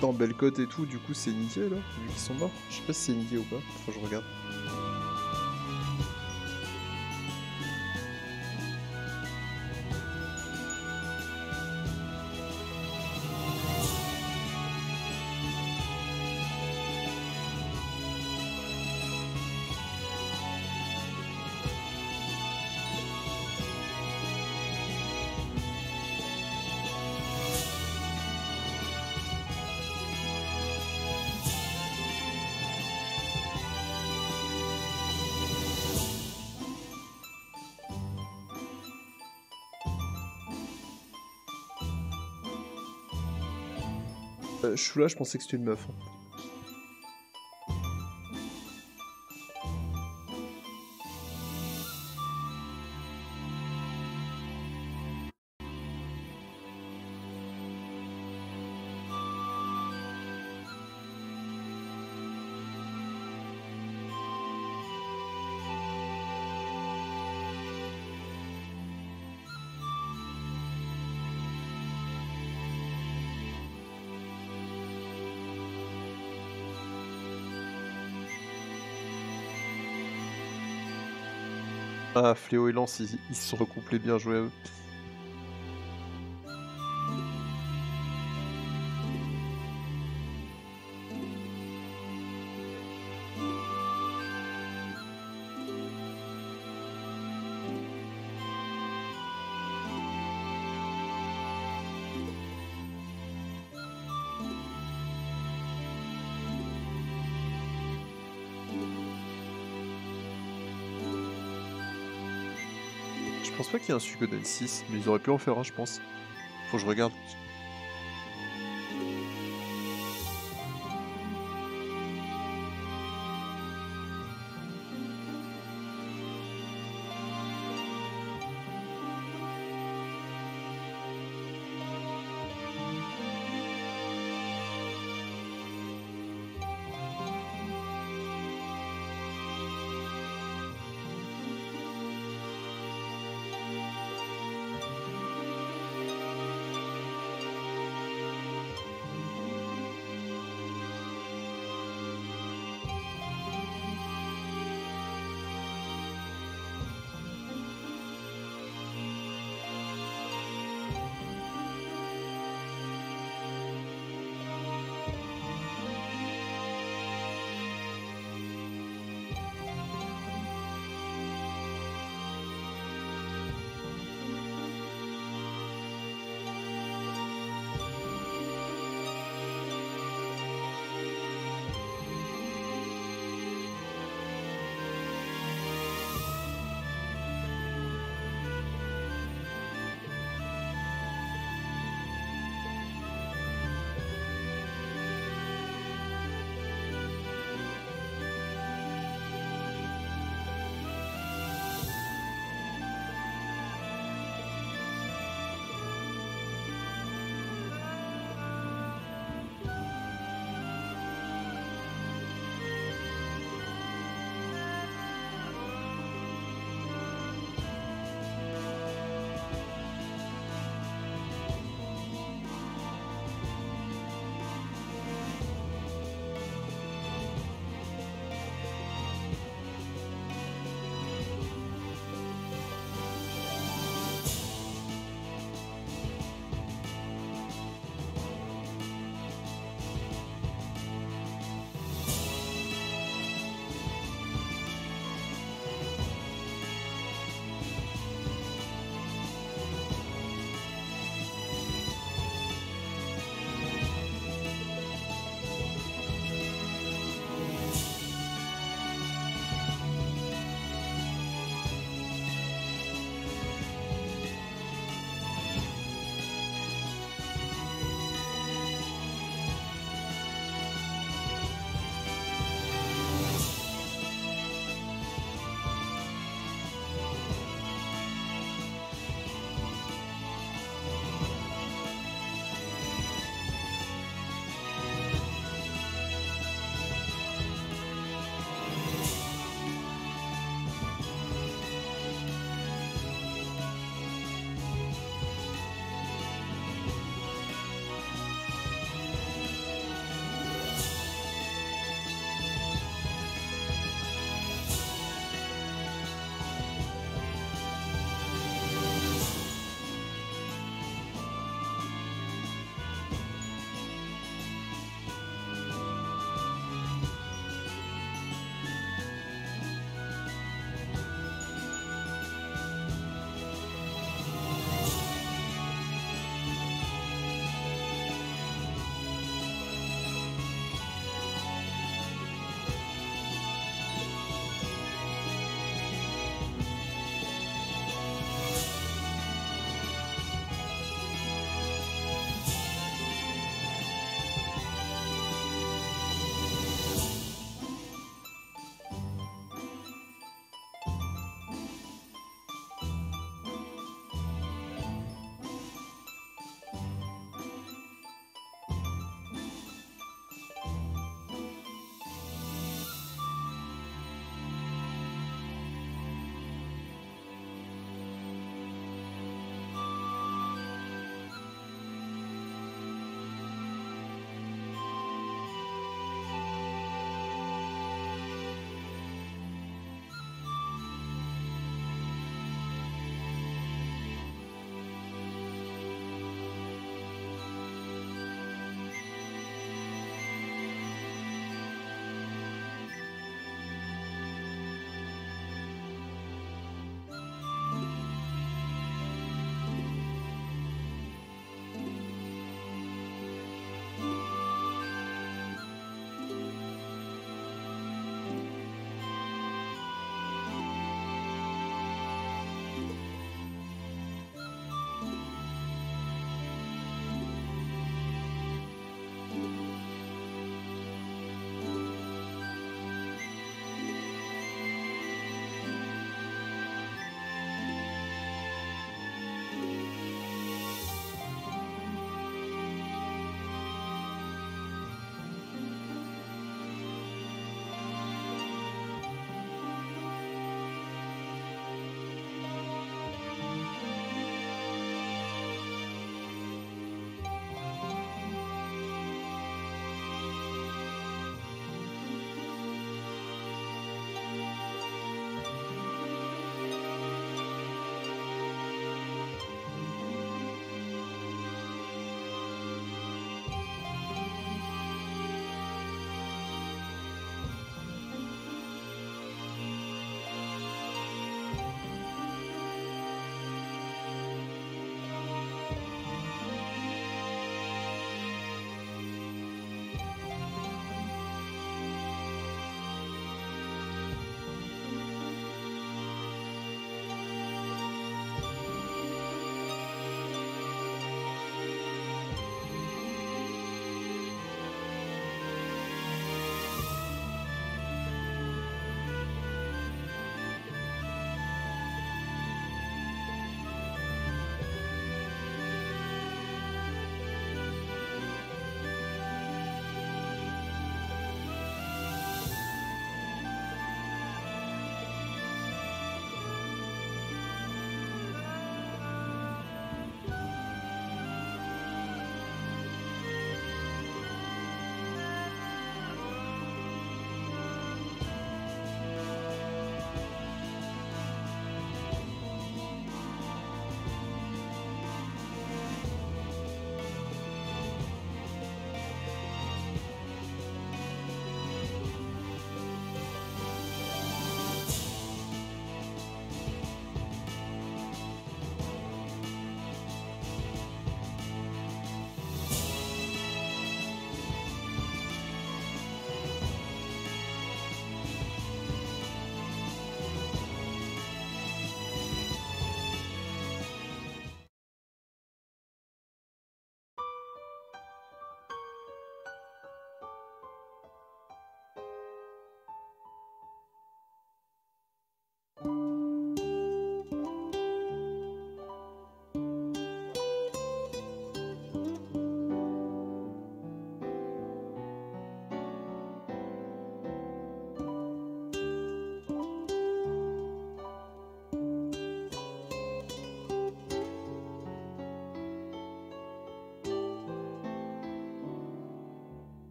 Dans Bellecote et tout, du coup c'est niqué là, vu qu'ils sont morts. Je sais pas si c'est niqué ou pas, faut que je regarde. Choula, je pensais que c'était une meuf. Hein. Ah, Fléau et Lance, ils se sont recouplés, bien joué à eux. Je pense pas qu'il y ait un Suikoden 6, mais ils auraient pu en faire un, je pense. Faut que je regarde.